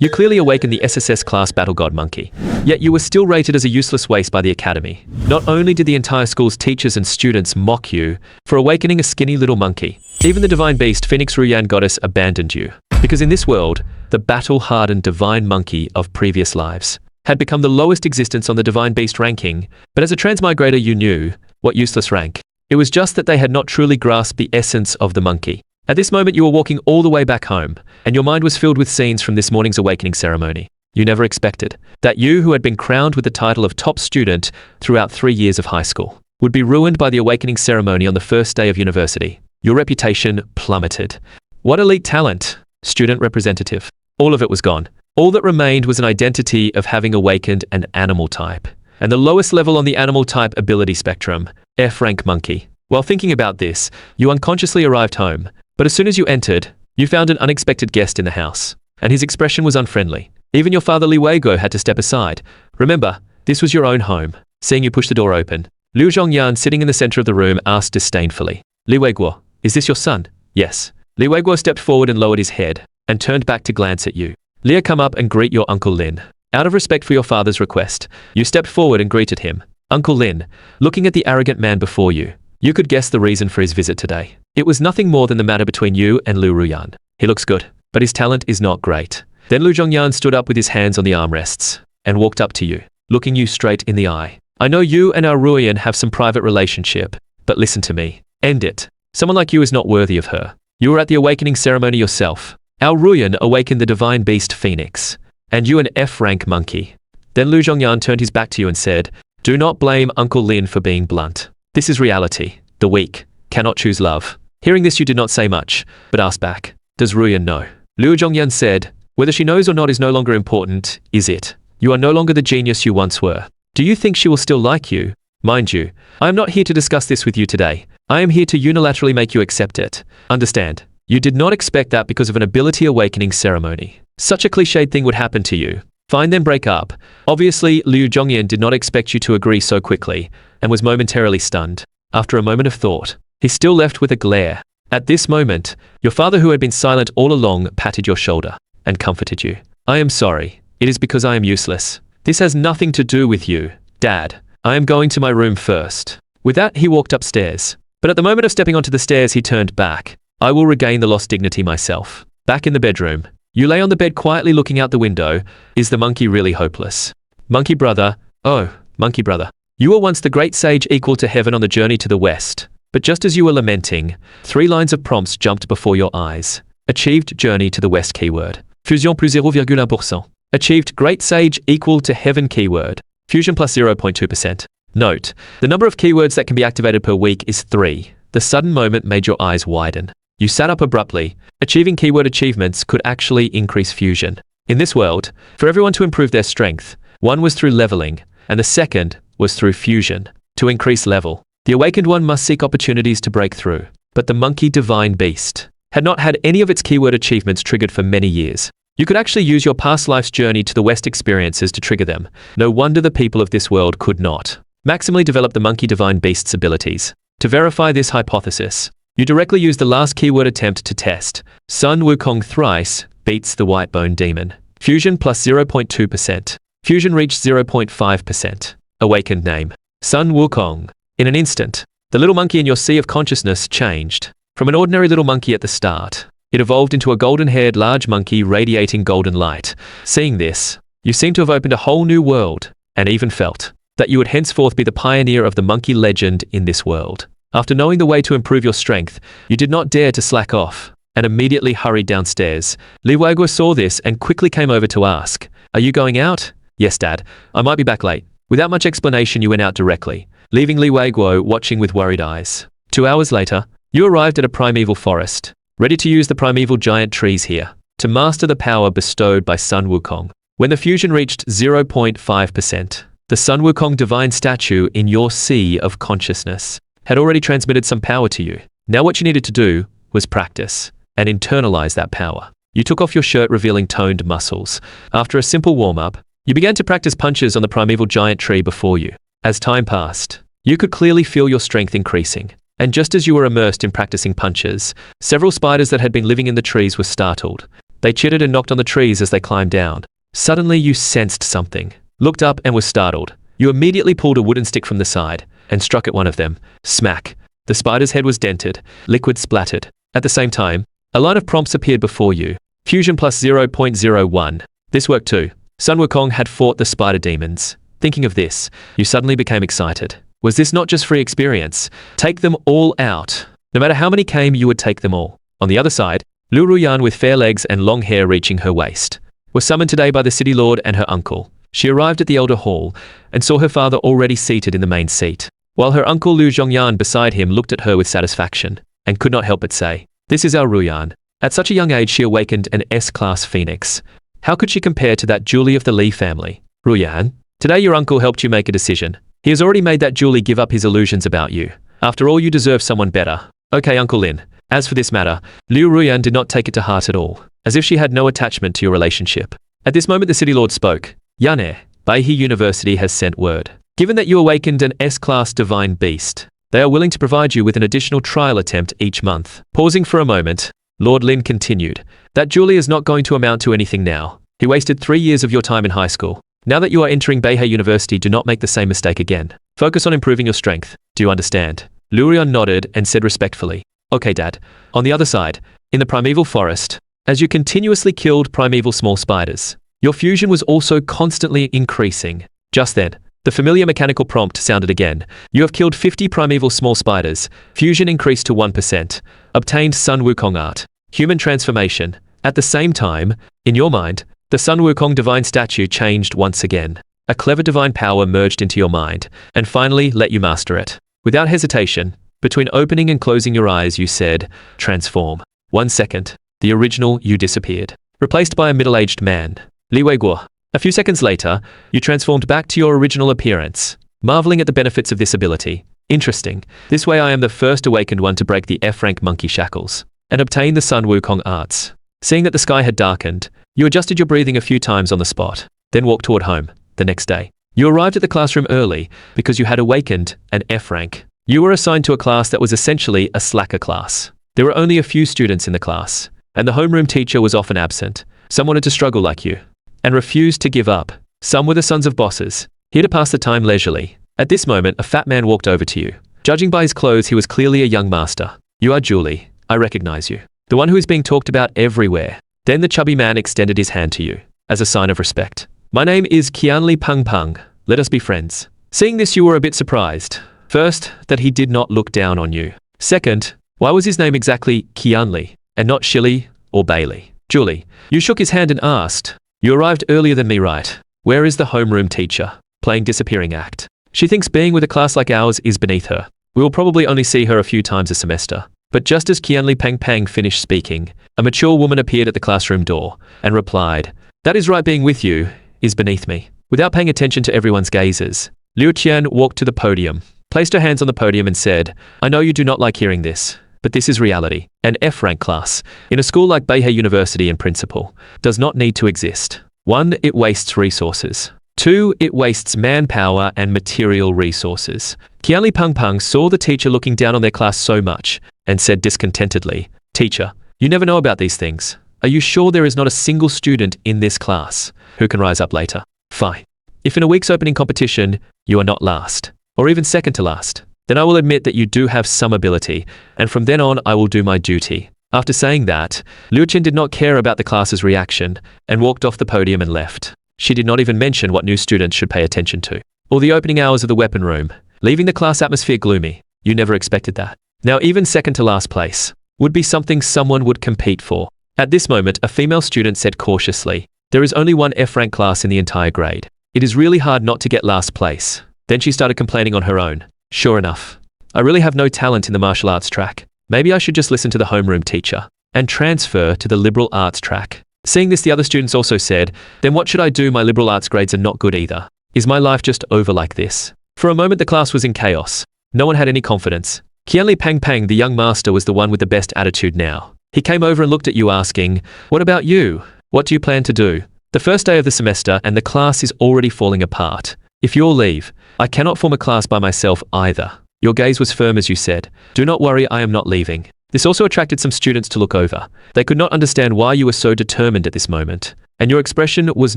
You clearly awakened the SSS class battle god monkey. Yet you were still rated as a useless waste by the academy. Not only did the entire school's teachers and students mock you for awakening a skinny little monkey, even the divine beast Phoenix Ruyan goddess abandoned you. Because in this world, the battle-hardened divine monkey of previous lives had become the lowest existence on the divine beast ranking, but as a transmigrator you knew what useless rank. It was just that they had not truly grasped the essence of the monkey. At this moment you were walking all the way back home, and your mind was filled with scenes from this morning's awakening ceremony. You never expected that you, who had been crowned with the title of top student throughout 3 years of high school, would be ruined by the awakening ceremony on the first day of university. Your reputation plummeted. What elite talent! Student representative. All of it was gone. All that remained was an identity of having awakened an animal type, and the lowest level on the animal type ability spectrum, F-rank monkey. While thinking about this, you unconsciously arrived home, but as soon as you entered, you found an unexpected guest in the house, and his expression was unfriendly. Even your father Liu Ruyan had to step aside. Remember, this was your own home. Seeing you push the door open, Liu Ruyan, sitting in the center of the room, asked disdainfully, "Liu Ruyan, is this your son?" "Yes." Liu Ruyan stepped forward and lowered his head, and turned back to glance at you. "Leah, come up and greet your Uncle Lin." Out of respect for your father's request, you stepped forward and greeted him. Uncle Lin, looking at the arrogant man before you, you could guess the reason for his visit today. It was nothing more than the matter between you and Liu Ruyan. He looks good, but his talent is not great. Then Liu Ruyan stood up with his hands on the armrests, and walked up to you, looking you straight in the eye. "I know you and our Ruyan have some private relationship, but listen to me. End it. Someone like you is not worthy of her. You were at the awakening ceremony yourself. Our Ruyan awakened the divine beast Phoenix, and you an F-rank monkey." Then Liu Ruyan turned his back to you and said, "Do not blame Uncle Lin for being blunt. This is reality. The weak cannot choose love." Hearing this, you did not say much, but asked back, "Does Ruyan know?" Liu Ruyan said, "Whether she knows or not is no longer important, is it? You are no longer the genius you once were. Do you think she will still like you? Mind you, I am not here to discuss this with you today. I am here to unilaterally make you accept it. Understand, you did not expect that because of an ability awakening ceremony. Such a cliched thing would happen to you. Fine, then break up." Obviously, Liu Ruyan did not expect you to agree so quickly, and was momentarily stunned. After a moment of thought, he still left with a glare. At this moment, your father, who had been silent all along, patted your shoulder and comforted you. "I am sorry. It is because I am useless. This has nothing to do with you. Dad, I am going to my room first." With that, he walked upstairs. But at the moment of stepping onto the stairs, he turned back. "I will regain the lost dignity myself." Back in the bedroom, you lay on the bed quietly looking out the window. Is the monkey really hopeless? Monkey brother, oh, monkey brother. You were once the great sage equal to heaven on the journey to the west. But just as you were lamenting, 3 lines of prompts jumped before your eyes. Achieved journey to the west keyword. Fusion plus 0,1%. Achieved great sage equal to heaven keyword. Fusion plus 0.2%. Note, the number of keywords that can be activated per week is 3. The sudden moment made your eyes widen. You sat up abruptly. Achieving keyword achievements could actually increase fusion. In this world, for everyone to improve their strength, one was through leveling, and the second was through fusion. To increase level, the awakened one must seek opportunities to break through. But the monkey divine beast had not had any of its keyword achievements triggered for many years. You could actually use your past life's journey to the west experiences to trigger them. No wonder the people of this world could not maximally develop the monkey divine beast's abilities. To verify this hypothesis, you directly use the last keyword attempt to test. Sun Wukong thrice beats the white bone demon. Fusion plus 0.2%. Fusion reached 0.5%. Awakened name, Sun Wukong. In an instant, the little monkey in your sea of consciousness changed. From an ordinary little monkey at the start, it evolved into a golden-haired large monkey radiating golden light. Seeing this, you seem to have opened a whole new world, and even felt that you would henceforth be the pioneer of the monkey legend in this world. After knowing the way to improve your strength, you did not dare to slack off, and immediately hurried downstairs. Liu Ruyan saw this and quickly came over to ask, "Are you going out?" "Yes, Dad. I might be back late." Without much explanation, you went out directly, leaving Liu Ruyan watching with worried eyes. 2 hours later, you arrived at a primeval forest, ready to use the primeval giant trees here to master the power bestowed by Sun Wukong. When the fusion reached 0.5%, the Sun Wukong divine statue in your sea of consciousness had already transmitted some power to you. Now what you needed to do was practice and internalize that power. You took off your shirt, revealing toned muscles. After a simple warm-up, you began to practice punches on the primeval giant tree before you. As time passed, you could clearly feel your strength increasing. And just as you were immersed in practicing punches, several spiders that had been living in the trees were startled. They chittered and knocked on the trees as they climbed down. Suddenly you sensed something, looked up and were startled. You immediately pulled a wooden stick from the side and struck at one of them. Smack. The spider's head was dented, liquid splattered. At the same time, a line of prompts appeared before you. Fusion plus 0.01. This worked too. Sun Wukong had fought the spider demons. Thinking of this, you suddenly became excited. Was this not just free experience? Take them all out. No matter how many came, you would take them all. On the other side, Liu Ruyan, with fair legs and long hair reaching her waist, was summoned today by the city lord and her uncle. She arrived at the elder hall and saw her father already seated in the main seat, while her uncle Liu Zhongyan beside him looked at her with satisfaction and could not help but say, "This is our Ruyan." At such a young age she awakened an S-class phoenix. How could she compare to that Jiu Li of the Li family? Ruyan, today your uncle helped you make a decision. He has already made that Jiu Li give up his illusions about you. After all, you deserve someone better. Okay, Uncle Lin. As for this matter, Liu Ruyan did not take it to heart at all, as if she had no attachment to your relationship. At this moment the city lord spoke. Yane, Beihe University has sent word. Given that you awakened an S-class divine beast, they are willing to provide you with an additional trial attempt each month. Pausing for a moment, Lord Lin continued. That Jiu Li is not going to amount to anything now. He wasted 3 years of your time in high school. Now that you are entering Beihe University, do not make the same mistake again. Focus on improving your strength. Do you understand? Liu Ruyan nodded and said respectfully, "Okay, Dad." On the other side, in the primeval forest, as you continuously killed primeval small spiders, your fusion was also constantly increasing. Just then, the familiar mechanical prompt sounded again. You have killed 50 primeval small spiders. Fusion increased to 1%. Obtained Sun Wukong art. Human transformation. At the same time, in your mind, the Sun Wukong divine statue changed once again. A clever divine power merged into your mind, and finally let you master it. Without hesitation, between opening and closing your eyes, you said, "Transform." 1 second, the original you disappeared, replaced by a middle-aged man. Li Weiguo. A few seconds later, you transformed back to your original appearance, marveling at the benefits of this ability. Interesting. This way I am the first awakened one to break the F-rank monkey shackles and obtain the Sun Wukong arts. Seeing that the sky had darkened, you adjusted your breathing a few times on the spot, then walked toward home. The next day, you arrived at the classroom early because you had awakened an F-rank. You were assigned to a class that was essentially a slacker class. There were only a few students in the class, and the homeroom teacher was often absent. Some wanted to struggle like you, and refused to give up. Some were the sons of bosses, here to pass the time leisurely. At this moment, a fat man walked over to you. Judging by his clothes, he was clearly a young master. "You are Jiu Li. I recognize you. The one who is being talked about everywhere." Then the chubby man extended his hand to you, as a sign of respect. "My name is Qianli Peng Peng. Let us be friends." Seeing this, you were a bit surprised. First, that he did not look down on you. Second, why was his name exactly Qianli, and not Shili or Bailey? Jiu Li. You shook his hand and asked, "You arrived earlier than me, right? Where is the homeroom teacher?" Playing disappearing act. She thinks being with a class like ours is beneath her. We will probably only see her a few times a semester. But just as Qianli Peng Peng finished speaking, a mature woman appeared at the classroom door and replied, "That is right, being with you is beneath me." Without paying attention to everyone's gazes, Liu Qian walked to the podium, placed her hands on the podium and said, "I know you do not like hearing this, but this is reality. An F-rank class, in a school like Beihe University in principle, does not need to exist. 1. It wastes resources. 2. It wastes manpower and material resources." Qianli Peng Peng saw the teacher looking down on their class so much, and said discontentedly, "Teacher, you never know about these things. Are you sure there is not a single student in this class who can rise up later? Fine. If in a week's opening competition, you are not last, or even second to last, then I will admit that you do have some ability, and from then on I will do my duty." After saying that, Liu Qian did not care about the class's reaction, and walked off the podium and left. She did not even mention what new students should pay attention to, or the opening hours of the weapon room, leaving the class atmosphere gloomy. You never expected that. Now even second to last place would be something someone would compete for. At this moment, a female student said cautiously, "There is only one F-rank class in the entire grade. It is really hard not to get last place." Then she started complaining on her own. "Sure enough, I really have no talent in the martial arts track. Maybe I should just listen to the homeroom teacher and transfer to the liberal arts track." Seeing this, the other students also said, "Then what should I do? My liberal arts grades are not good either. Is my life just over like this?" For a moment the class was in chaos. No one had any confidence. Qianli Peng Peng, the young master, was the one with the best attitude now. He came over and looked at you asking, "What about you? What do you plan to do?" The first day of the semester and the class is already falling apart. If you'll leave, I cannot form a class by myself either. Your gaze was firm as you said, "Do not worry, I am not leaving." This also attracted some students to look over. They could not understand why you were so determined at this moment, and your expression was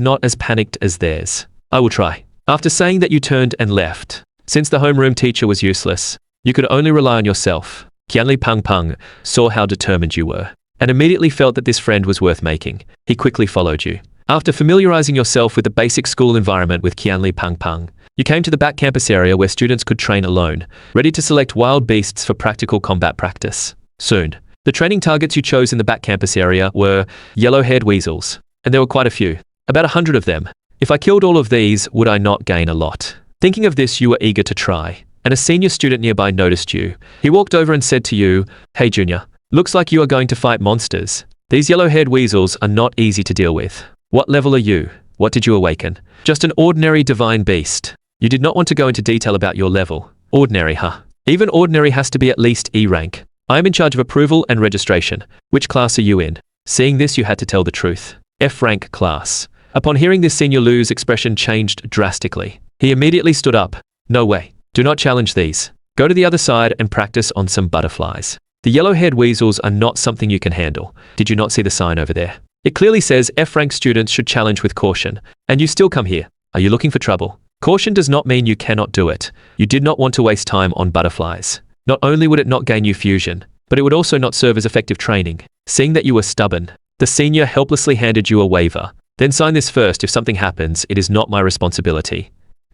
not as panicked as theirs. "I will try." After saying that, you turned and left. Since the homeroom teacher was useless, you could only rely on yourself. Qianli Pang Pang saw how determined you were, and immediately felt that this friend was worth making. He quickly followed you. After familiarizing yourself with the basic school environment with Qianli Pang Pang, you came to the back campus area where students could train alone, ready to select wild beasts for practical combat practice. Soon, the training targets you chose in the back campus area were yellow-haired weasels, and there were quite a few, about 100 of them. If I killed all of these, would I not gain a lot? Thinking of this, you were eager to try, and a senior student nearby noticed you. He walked over and said to you, "Hey Junior, looks like you are going to fight monsters. These yellow-haired weasels are not easy to deal with. What level are you? What did you awaken?" "Just an ordinary divine beast." You did not want to go into detail about your level. "Ordinary, huh? Even ordinary has to be at least E rank. I am in charge of approval and registration. Which class are you in?" Seeing this, you had to tell the truth. F rank class. Upon hearing this, Senior Liu's expression changed drastically. He immediately stood up. "No way. Do not challenge these. Go to the other side and practice on some butterflies. The yellow-haired weasels are not something you can handle. Did you not see the sign over there? It clearly says F-rank students should challenge with caution, and you still come here. Are you looking for trouble? Caution does not mean you cannot do it. You did not want to waste time on butterflies. Not only would it not gain you fusion, but it would also not serve as effective training. Seeing that you were stubborn, the senior helplessly handed you a waiver. Then sign this first. If something happens, it is not my responsibility.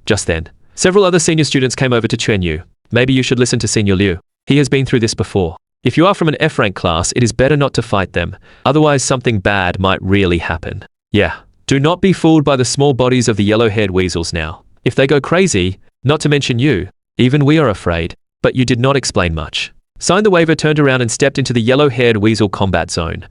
Just then, several other senior students came over to train you. Maybe you should listen to Senior Liu. He has been through this before. If you are from an F-rank class, it is better not to fight them. Otherwise, something bad might really happen. Yeah. Do not be fooled by the small bodies of the yellow-haired weasels now. If they go crazy, not to mention you, even we are afraid. But you did not explain much. Signed the waiver, turned around and stepped into the yellow-haired weasel combat zone.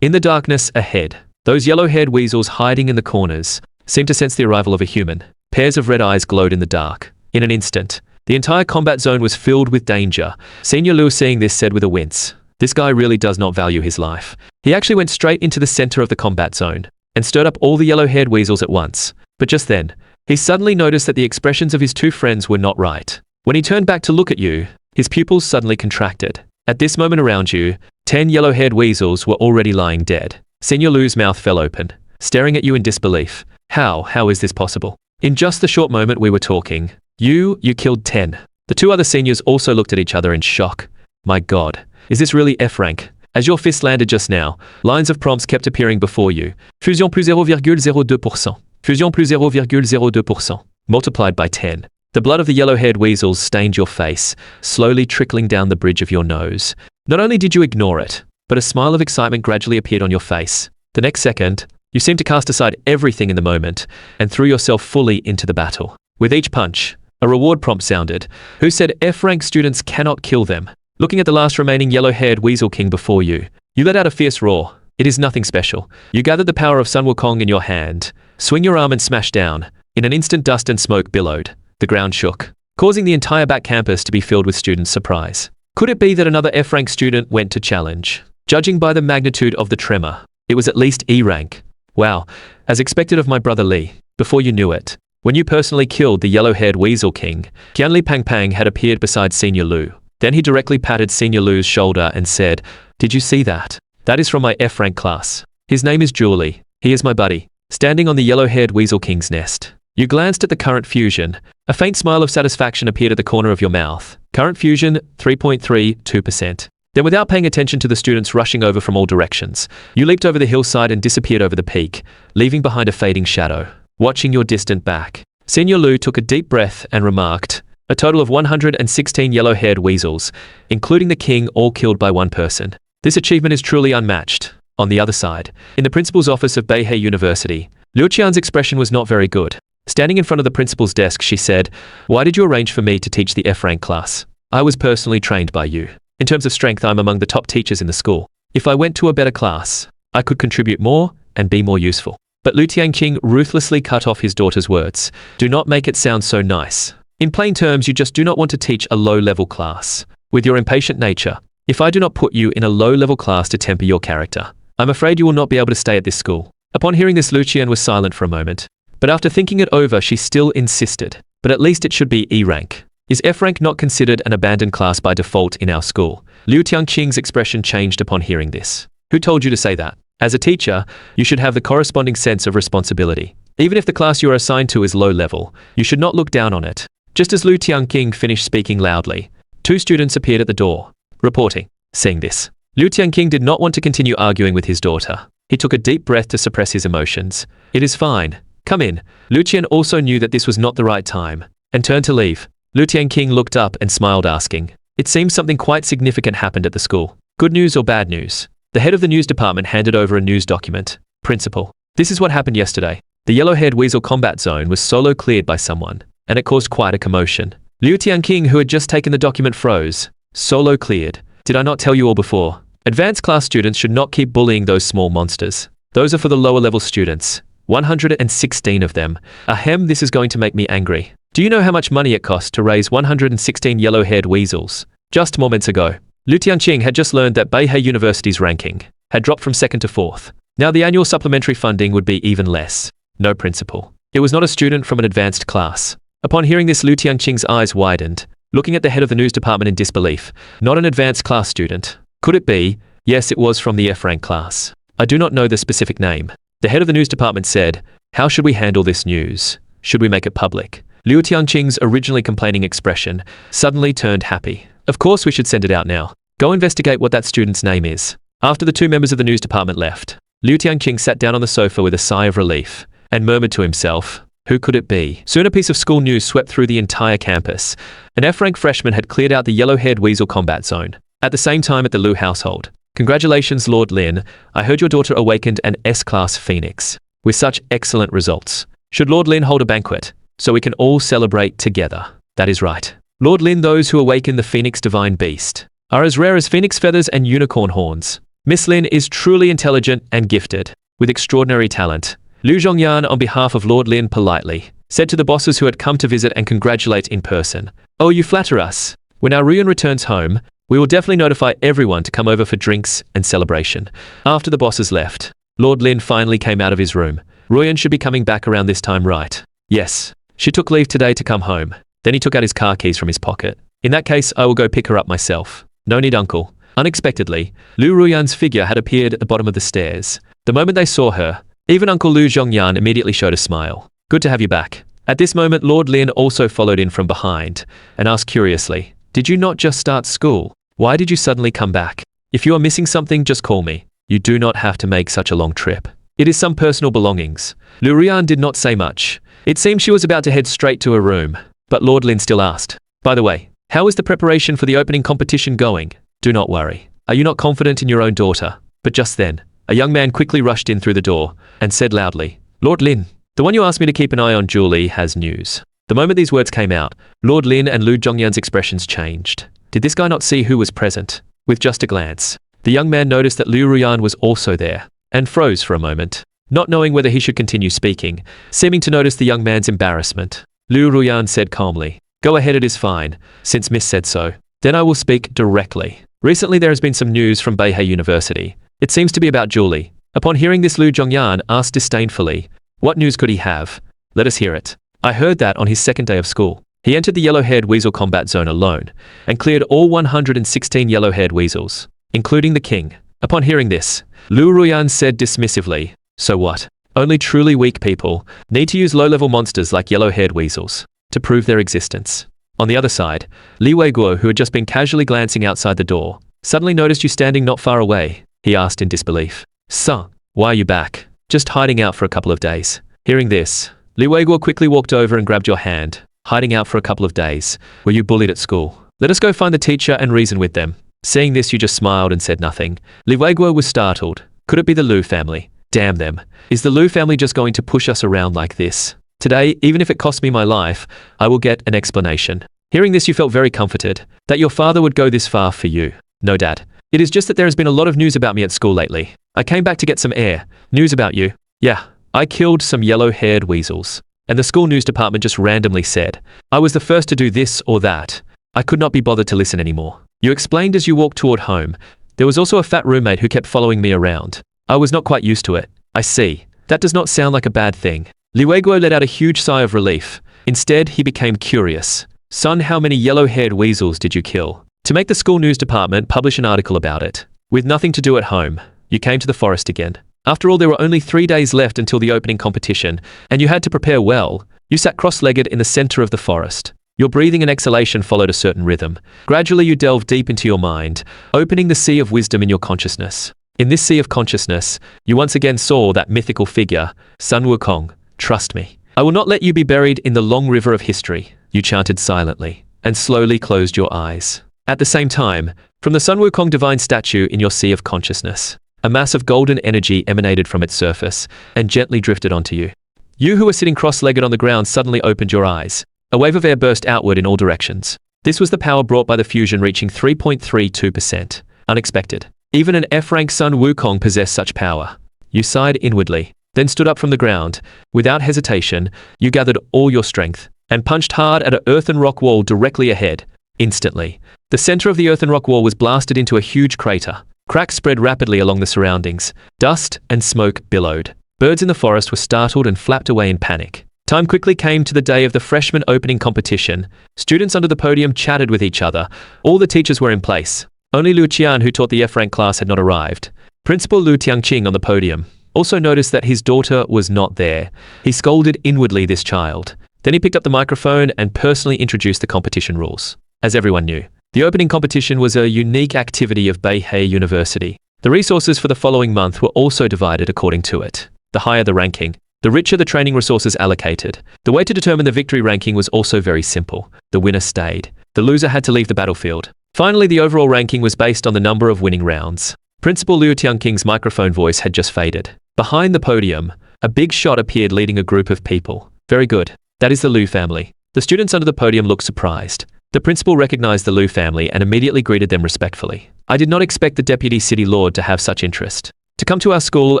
In the darkness ahead, those yellow-haired weasels hiding in the corners seemed to sense the arrival of a human. Pairs of red eyes glowed in the dark. In an instant, the entire combat zone was filled with danger. Senior Liu, seeing this, said with a wince, "This guy really does not value his life." He actually went straight into the center of the combat zone and stirred up all the yellow-haired weasels at once. But just then, he suddenly noticed that the expressions of his two friends were not right. When he turned back to look at you, his pupils suddenly contracted. At this moment, around you, 10 yellow-haired weasels were already lying dead. Senior Liu's mouth fell open, staring at you in disbelief. How is this possible? In just the short moment we were talking, you killed 10. The two other seniors also looked at each other in shock. My God, is this really F rank? As your fist landed just now, lines of prompts kept appearing before you. Fusion plus 0,02%. Fusion plus 0,02%. Multiplied by 10. The blood of the yellow-haired weasels stained your face, slowly trickling down the bridge of your nose. Not only did you ignore it, but a smile of excitement gradually appeared on your face. The next second, you seemed to cast aside everything in the moment and threw yourself fully into the battle. With each punch, a reward prompt sounded. Who said F-rank students cannot kill them? Looking at the last remaining yellow-haired weasel king before you, you let out a fierce roar. It is nothing special. You gathered the power of Sun Wukong in your hand. Swing your arm and smash down. In an instant, dust and smoke billowed. The ground shook, causing the entire back campus to be filled with students' surprise. Could it be that another F-rank student went to challenge? Judging by the magnitude of the tremor, it was at least E-rank. Wow, as expected of my brother Li. Before you knew it, when you personally killed the yellow-haired weasel king, Qianli Pang Pang had appeared beside Senior Liu. Then he directly patted Senior Liu's shoulder and said, "Did you see that? That is from my F-rank class. His name is Jiu Li. He is my buddy." Standing on the yellow-haired weasel king's nest, you glanced at the current fusion. A faint smile of satisfaction appeared at the corner of your mouth. Current fusion, 3.32%. Then, without paying attention to the students rushing over from all directions, you leaped over the hillside and disappeared over the peak, leaving behind a fading shadow. Watching your distant back, Senior Liu took a deep breath and remarked, "A total of 116 yellow-haired weasels, including the king, all killed by one person. This achievement is truly unmatched." On the other side, in the principal's office of Beihei University, Liu Qian's expression was not very good. Standing in front of the principal's desk, she said, "Why did you arrange for me to teach the F-rank class? I was personally trained by you. In terms of strength, I'm among the top teachers in the school. If I went to a better class, I could contribute more and be more useful." But Liu Tianqing ruthlessly cut off his daughter's words. "Do not make it sound so nice. In plain terms, you just do not want to teach a low-level class. With your impatient nature, if I do not put you in a low-level class to temper your character, I'm afraid you will not be able to stay at this school." Upon hearing this, Liu Qian was silent for a moment. But after thinking it over, she still insisted. "But at least it should be E-rank. Is F rank not considered an abandoned class by default in our school? Liu Tianqing's expression changed upon hearing this. Who told you to say that? As a teacher, you should have the corresponding sense of responsibility. Even if the class you are assigned to is low level, you should not look down on it. Just as Liu Tianqing finished speaking loudly, 2 students appeared at the door, reporting. Seeing this, Liu Tianqing did not want to continue arguing with his daughter. He took a deep breath to suppress his emotions. It is fine. Come in. Liu Qian also knew that this was not the right time, and turned to leave. Liu Tianqing looked up and smiled, asking, "It seems something quite significant happened at the school. Good news or bad news?" The head of the news department handed over a news document. Principal, this is what happened yesterday. The yellow-haired weasel combat zone was solo cleared by someone, and it caused quite a commotion. Liu Tianqing, who had just taken the document, froze. Solo cleared. Did I not tell you all before? Advanced class students should not keep bullying those small monsters. Those are for the lower level students. 116 of them. Ahem, this is going to make me angry. Do you know how much money it cost to raise 116 yellow-haired weasels? Just moments ago, Liu Tianqing had just learned that Beihai University's ranking had dropped from 2nd to 4th. Now the annual supplementary funding would be even less. No, principal. It was not a student from an advanced class. Upon hearing this, Liu Tianqing's eyes widened, looking at the head of the news department in disbelief. Not an advanced class student. Could it be? Yes, it was from the F-rank class. I do not know the specific name. The head of the news department said, "How should we handle this news? Should we make it public?" Liu Tianqing's originally complaining expression suddenly turned happy. Of course we should send it out now. Go investigate what that student's name is. After the 2 members of the news department left, Liu Tianqing sat down on the sofa with a sigh of relief and murmured to himself, who could it be? Soon a piece of school news swept through the entire campus. An F-rank freshman had cleared out the yellow-haired weasel combat zone. At the same time at the Liu household. Congratulations, Lord Lin. I heard your daughter awakened an S-class phoenix. With such excellent results. Should Lord Lin hold a banquet, so we can all celebrate together? That is right. Lord Lin, those who awaken the phoenix divine beast are as rare as phoenix feathers and unicorn horns. Miss Lin is truly intelligent and gifted, with extraordinary talent. Liu Zhongyan, on behalf of Lord Lin, politely said to the bosses who had come to visit and congratulate in person. Oh, you flatter us. When our Ruyan returns home, we will definitely notify everyone to come over for drinks and celebration. After the bosses left, Lord Lin finally came out of his room. Ruyan should be coming back around this time, right? Yes. She took leave today to come home. Then he took out his car keys from his pocket. In that case, I will go pick her up myself. No need, uncle. Unexpectedly, Liu Ruyan's figure had appeared at the bottom of the stairs. The moment they saw her, even Uncle Liu Zhongyan immediately showed a smile. Good to have you back. At this moment, Lord Lin also followed in from behind and asked curiously, "Did you not just start school? Why did you suddenly come back? If you are missing something, just call me. You do not have to make such a long trip. It is some personal belongings." Liu Ruyan did not say much. It seemed she was about to head straight to her room, but Lord Lin still asked, "By the way, how is the preparation for the opening competition going?" "Do not worry. Are you not confident in your own daughter?" But just then, a young man quickly rushed in through the door and said loudly, "Lord Lin, the one you asked me to keep an eye on, Jiu Li, has news." The moment these words came out, Lord Lin and Liu Zhongyan's expressions changed. Did this guy not see who was present? With just a glance, the young man noticed that Liu Ruyan was also there, and froze for a moment, not knowing whether he should continue speaking, seeming to notice the young man's embarrassment. Liu Ruyan said calmly, "Go ahead, it is fine, since Miss said so. Then I will speak directly. Recently there has been some news from Beihai University. It seems to be about Jiu Li." Upon hearing this, Liu Zhongyan asked disdainfully, "What news could he have? Let us hear it." "I heard that on his 2nd day of school, he entered the yellow-haired weasel combat zone alone and cleared all 116 yellow-haired weasels, including the king." Upon hearing this, Liu Ruyan said dismissively, "So what? Only truly weak people need to use low-level monsters like yellow-haired weasels to prove their existence." On the other side, Li Weiguo, who had just been casually glancing outside the door, suddenly noticed you standing not far away. He asked in disbelief, "Sir, why are you back? Just hiding out for a couple of days." Hearing this, Li Weiguo quickly walked over and grabbed your hand. "Hiding out for a couple of days? Were you bullied at school? Let us go find the teacher and reason with them." Seeing this, you just smiled and said nothing. Li Weiguo was startled. Could it be the Liu family? Damn them. Is the Liu family just going to push us around like this? Today, even if it costs me my life, I will get an explanation. Hearing this, you felt very comforted that your father would go this far for you. "No, Dad. It is just that there has been a lot of news about me at school lately. I came back to get some air. News about you. Yeah, I killed some yellow-haired weasels." And the school news department just randomly said, "I was the first to do this or that." I could not be bothered to listen anymore. You explained as you walked toward home. There was also a fat roommate who kept following me around. I was not quite used to it. I see. That does not sound like a bad thing. Li Weiguo let out a huge sigh of relief. Instead, he became curious. "Son, how many yellow-haired weasels did you kill?" To make the school news department publish an article about it. With nothing to do at home, you came to the forest again. After all, there were only 3 days left until the opening competition, and you had to prepare well. You sat cross-legged in the center of the forest. Your breathing and exhalation followed a certain rhythm. Gradually you delved deep into your mind, opening the sea of wisdom in your consciousness. In this sea of consciousness, you once again saw that mythical figure, Sun Wukong. "Trust me. I will not let you be buried in the long river of history," you chanted silently, and slowly closed your eyes. At the same time, from the Sun Wukong divine statue in your sea of consciousness, a mass of golden energy emanated from its surface and gently drifted onto you. You who were sitting cross-legged on the ground suddenly opened your eyes. A wave of air burst outward in all directions. This was the power brought by the fusion reaching 3.32%. Unexpected. Even an F-rank Sun Wukong possessed such power. You sighed inwardly, then stood up from the ground. Without hesitation, you gathered all your strength and punched hard at an earthen rock wall directly ahead. Instantly, the center of the earthen rock wall was blasted into a huge crater. Cracks spread rapidly along the surroundings. Dust and smoke billowed. Birds in the forest were startled and flapped away in panic. Time quickly came to the day of the freshman opening competition. Students under the podium chatted with each other. All the teachers were in place. Only Liu Qian, who taught the F-rank class, had not arrived. Principal Liu Tiangqing on the podium also noticed that his daughter was not there. He scolded inwardly this child. Then he picked up the microphone and personally introduced the competition rules. As everyone knew, the opening competition was a unique activity of Beihei University. The resources for the following month were also divided according to it. The higher the ranking, the richer the training resources allocated. The way to determine the victory ranking was also very simple. The winner stayed. The loser had to leave the battlefield. Finally, the overall ranking was based on the number of winning rounds. Principal Liu Tiangqing's microphone voice had just faded. Behind the podium, a big shot appeared leading a group of people. "Very good. That is the Liu family." The students under the podium looked surprised. The principal recognized the Liu family and immediately greeted them respectfully. "I did not expect the deputy city lord to have such interest. To come to our school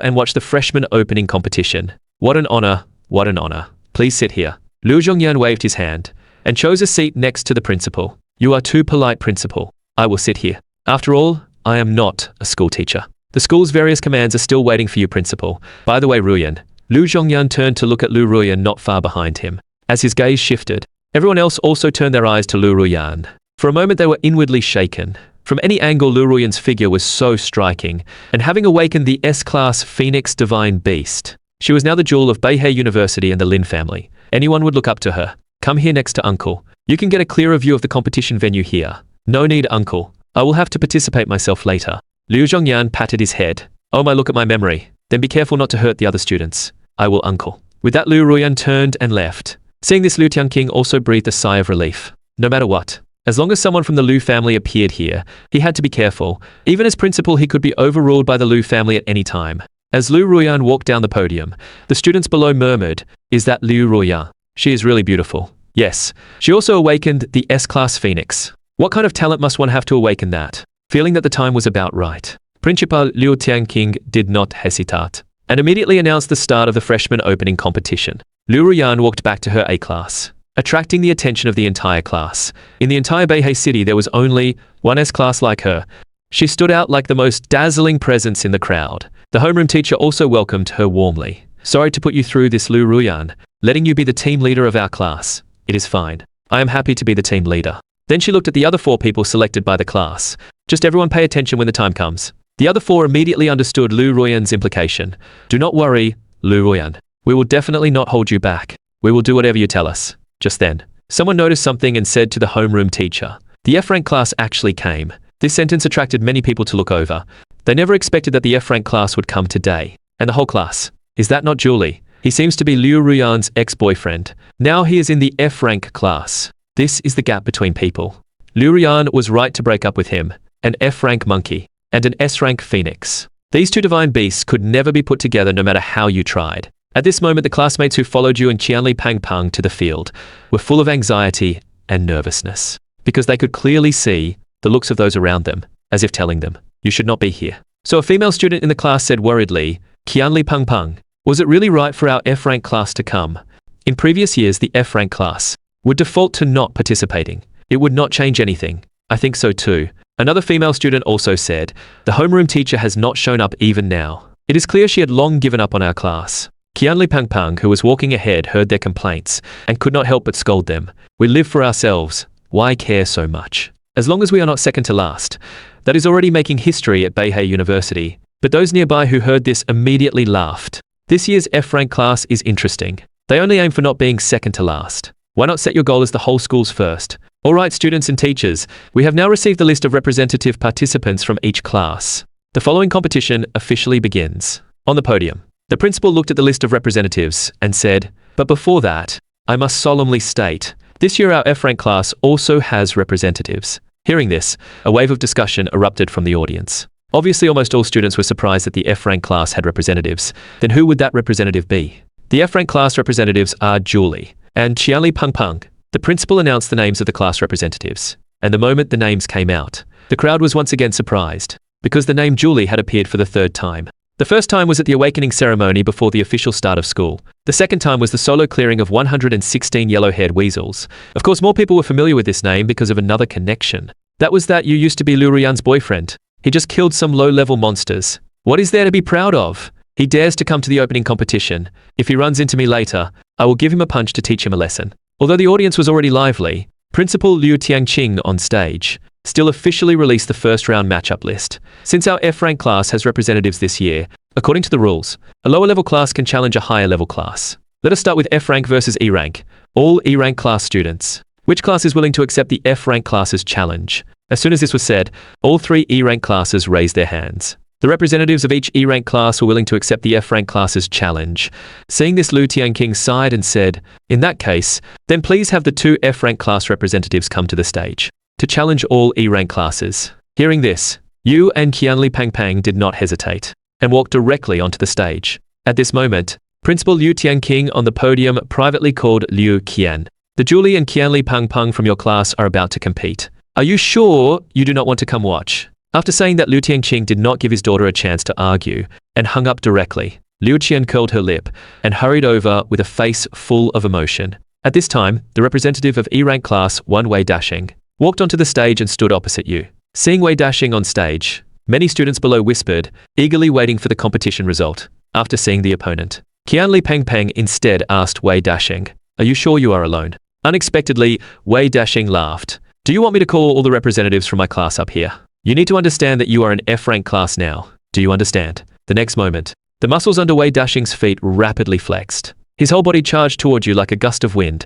and watch the freshman opening competition. What an honor, what an honor. Please sit here." Liu Zhongyan waved his hand and chose a seat next to the principal. "You are too polite, principal. I will sit here. After all, I am not a school teacher. The school's various commands are still waiting for you, principal. By the way, Ruyan." Liu Zhongyan turned to look at Liu Ruyan not far behind him. As his gaze shifted, everyone else also turned their eyes to Liu Ruyan. For a moment they were inwardly shaken. From any angle, Liu Ruyan's figure was so striking, and having awakened the S-class Phoenix Divine Beast, she was now the jewel of Beihei University and the Lin family. Anyone would look up to her. "Come here next to Uncle. You can get a clearer view of the competition venue here." "No need, Uncle. I will have to participate myself later." Liu Zhongyan patted his head. "Oh my, look at my memory. Then be careful not to hurt the other students." "I will, Uncle." With that, Liu Ruyan turned and left. Seeing this, Liu Tiangqing also breathed a sigh of relief. No matter what, as long as someone from the Liu family appeared here, he had to be careful. Even as principal, he could be overruled by the Liu family at any time. As Liu Ruyan walked down the podium, the students below murmured, "Is that Liu Ruyan? She is really beautiful." Yes, she also awakened the S-class Phoenix. What kind of talent must one have to awaken that? Feeling that the time was about right, Principal Liu Tiangqing did not hesitate, and immediately announced the start of the freshman opening competition. Liu Ruyan walked back to her A-class, attracting the attention of the entire class. In the entire Beihei city, there was only one S-class like her. She stood out like the most dazzling presence in the crowd. The homeroom teacher also welcomed her warmly. "Sorry to put you through this, Liu Ruyan. Letting you be the team leader of our class. It is fine. I am happy to be the team leader." Then she looked at the other 4 people selected by the class. "Just everyone pay attention when the time comes." The other 4 immediately understood Liu Ruyan's implication. "Do not worry, Liu Ruyan. We will definitely not hold you back. We will do whatever you tell us." Just then, someone noticed something and said to the homeroom teacher, "The F-rank class actually came." This sentence attracted many people to look over. They never expected that the F-rank class would come today. And the whole class. "Is that not Jiu Li? He seems to be Liu Ruyan's ex-boyfriend. Now he is in the F-rank class. This is the gap between people. Liu Ruyan was right to break up with him. An F-rank monkey and an S-rank phoenix. These two divine beasts could never be put together no matter how you tried." At this moment, the classmates who followed you and Qianli Pangpang to the field were full of anxiety and nervousness, because they could clearly see the looks of those around them, as if telling them, "You should not be here." So a female student in the class said worriedly, "Qianli Pangpang, was it really right for our F-rank class to come? In previous years, the F-rank class would default to not participating. It would not change anything." "I think so too." Another female student also said, "The homeroom teacher has not shown up even now. It is clear she had long given up on our class." Qianli Pangpang, who was walking ahead, heard their complaints and could not help but scold them. We live for ourselves. Why care so much? As long as we are not second to last. That is already making history at Beihei University. But those nearby who heard this immediately laughed. This year's F-rank class is interesting. They only aim for not being second to last. Why not set your goal as the whole school's first? Alright, students and teachers, we have now received the list of representative participants from each class. The following competition officially begins. On the podium, the principal looked at the list of representatives and said, "But before that, I must solemnly state, this year our F-rank class also has representatives." Hearing this, a wave of discussion erupted from the audience. Obviously, almost all students were surprised that the F-rank class had representatives. Then who would that representative be? The F-rank class representatives are Jiu Li and Qianli Pangpang. The principal announced the names of the class representatives, and the moment the names came out, the crowd was once again surprised, because the name Jiu Li had appeared for the third time. The first time was at the awakening ceremony before the official start of school. The second time was the solo clearing of 116 yellow-haired weasels. Of course, more people were familiar with this name because of another connection. That was that you used to be Liu Ruyan's boyfriend. He just killed some low-level monsters. What is there to be proud of? He dares to come to the opening competition. If he runs into me later, I will give him a punch to teach him a lesson. Although the audience was already lively, Principal Liu Tianqing on stage still officially released the first round matchup list. Since our F-rank class has representatives this year, according to the rules, a lower level class can challenge a higher level class. Let us start with F-rank versus E-rank. All E-rank class students. Which class is willing to accept the F-rank class's challenge? As soon as this was said, all three E-rank classes raised their hands. The representatives of each E-rank class were willing to accept the F-rank class's challenge. Seeing this, Liu Tianqing sighed and said, "In that case, then please have the two F-rank class representatives come to the stage to challenge all E-rank classes." Hearing this, Yu and Qianli Pangpang did not hesitate and walked directly onto the stage. At this moment, Principal Liu Tianqing on the podium privately called Liu Qian. "The Jiu Li and Qianli Pangpang from your class are about to compete. Are you sure you do not want to come watch?" After saying that, Liu Tianqing did not give his daughter a chance to argue and hung up directly. Liu Qian curled her lip and hurried over with a face full of emotion. At this time, the representative of E-rank class, Wei Dashing, walked onto the stage and stood opposite Yu. Seeing Wei Dashing on stage, many students below whispered, eagerly waiting for the competition result. After seeing the opponent, Qianli Pangpang instead asked Wei Dashing, "Are you sure you are alone?" Unexpectedly, Wei Dashing laughed. "Do you want me to call all the representatives from my class up here? You need to understand that you are an F-rank class now. Do you understand?" The next moment, the muscles under Wei Dashing's feet rapidly flexed. His whole body charged toward you like a gust of wind.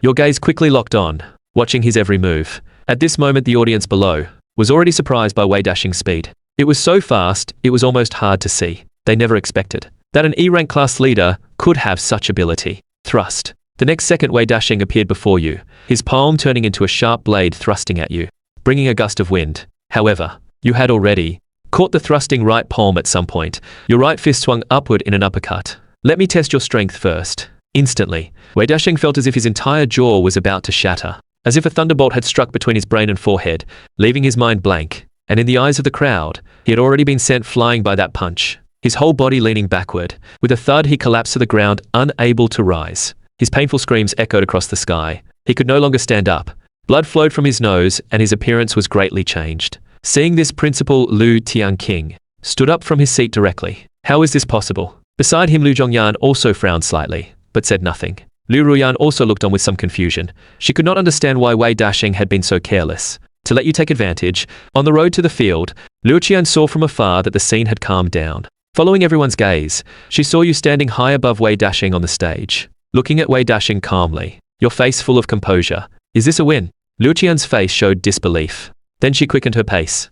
Your gaze quickly locked on, watching his every move. At this moment, the audience below was already surprised by Wei Dashing's speed. It was so fast, it was almost hard to see. They never expected that an E-rank class leader could have such ability. Thrust. The next second, Wei Dashing appeared before you, his palm turning into a sharp blade thrusting at you, bringing a gust of wind. However, you had already caught the thrusting right palm at some point. Your right fist swung upward in an uppercut. "Let me test your strength first." Instantly, Wei Dashing felt as if his entire jaw was about to shatter, as if a thunderbolt had struck between his brain and forehead, leaving his mind blank. And in the eyes of the crowd, he had already been sent flying by that punch. His whole body leaning backward. With a thud, he collapsed to the ground, unable to rise. His painful screams echoed across the sky. He could no longer stand up. Blood flowed from his nose, and his appearance was greatly changed. Seeing this, Principal Liu Tianqing stood up from his seat directly. How is this possible? Beside him, Liu Zhongyan also frowned slightly, but said nothing. Liu Ruyan also looked on with some confusion. She could not understand why Wei Dashing had been so careless to let you take advantage. On the road to the field, Liu Qian saw from afar that the scene had calmed down. Following everyone's gaze, she saw you standing high above Wei Dashing on the stage, looking at Wei Dashing calmly, your face full of composure. "Is this a win?" Liu Qian's face showed disbelief. Then she quickened her pace.